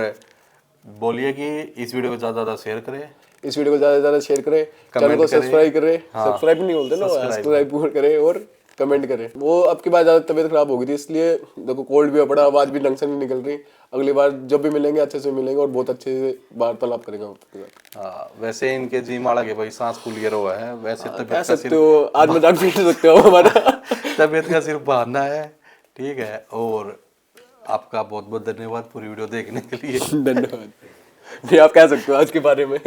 बोलिए कि इस वीडियो को ज्यादा ज्यादा शेयर करें, इस वीडियो को ज्यादा से ज्यादा शेयर करें, चैनल कमेंट को करें। सब्सक्राइब करें, हाँ। सब्सक्राइब नहीं बोलते ना, सब्सक्राइब। सब्सक्राइब करें और कमेंट करें। वो अब की बार ज्यादा तबीयत खराब हो गई थी, इसलिए देखो कोल्ड भी पड़ा, आवाज भी ढंग से नहीं निकल रही। अगली बार जब भी मिलेंगे अच्छे से मिलेंगे और बहुत अच्छे से वार्तालाप करेंगे आपके साथ। हाँ, वैसे इनके जिम वाला के भाई सांस फूलियर हुआ है, वैसे कह तबीयत का सकते सिर्फ हो, आज मजाक भी कर सकते हो हमारा। तबीयत का सिर्फ बहाना है, ठीक है। और आपका बहुत बहुत धन्यवाद पूरी वीडियो देखने के लिए। धन्यवाद। नहीं, आप कह सकते हो आज के बारे में।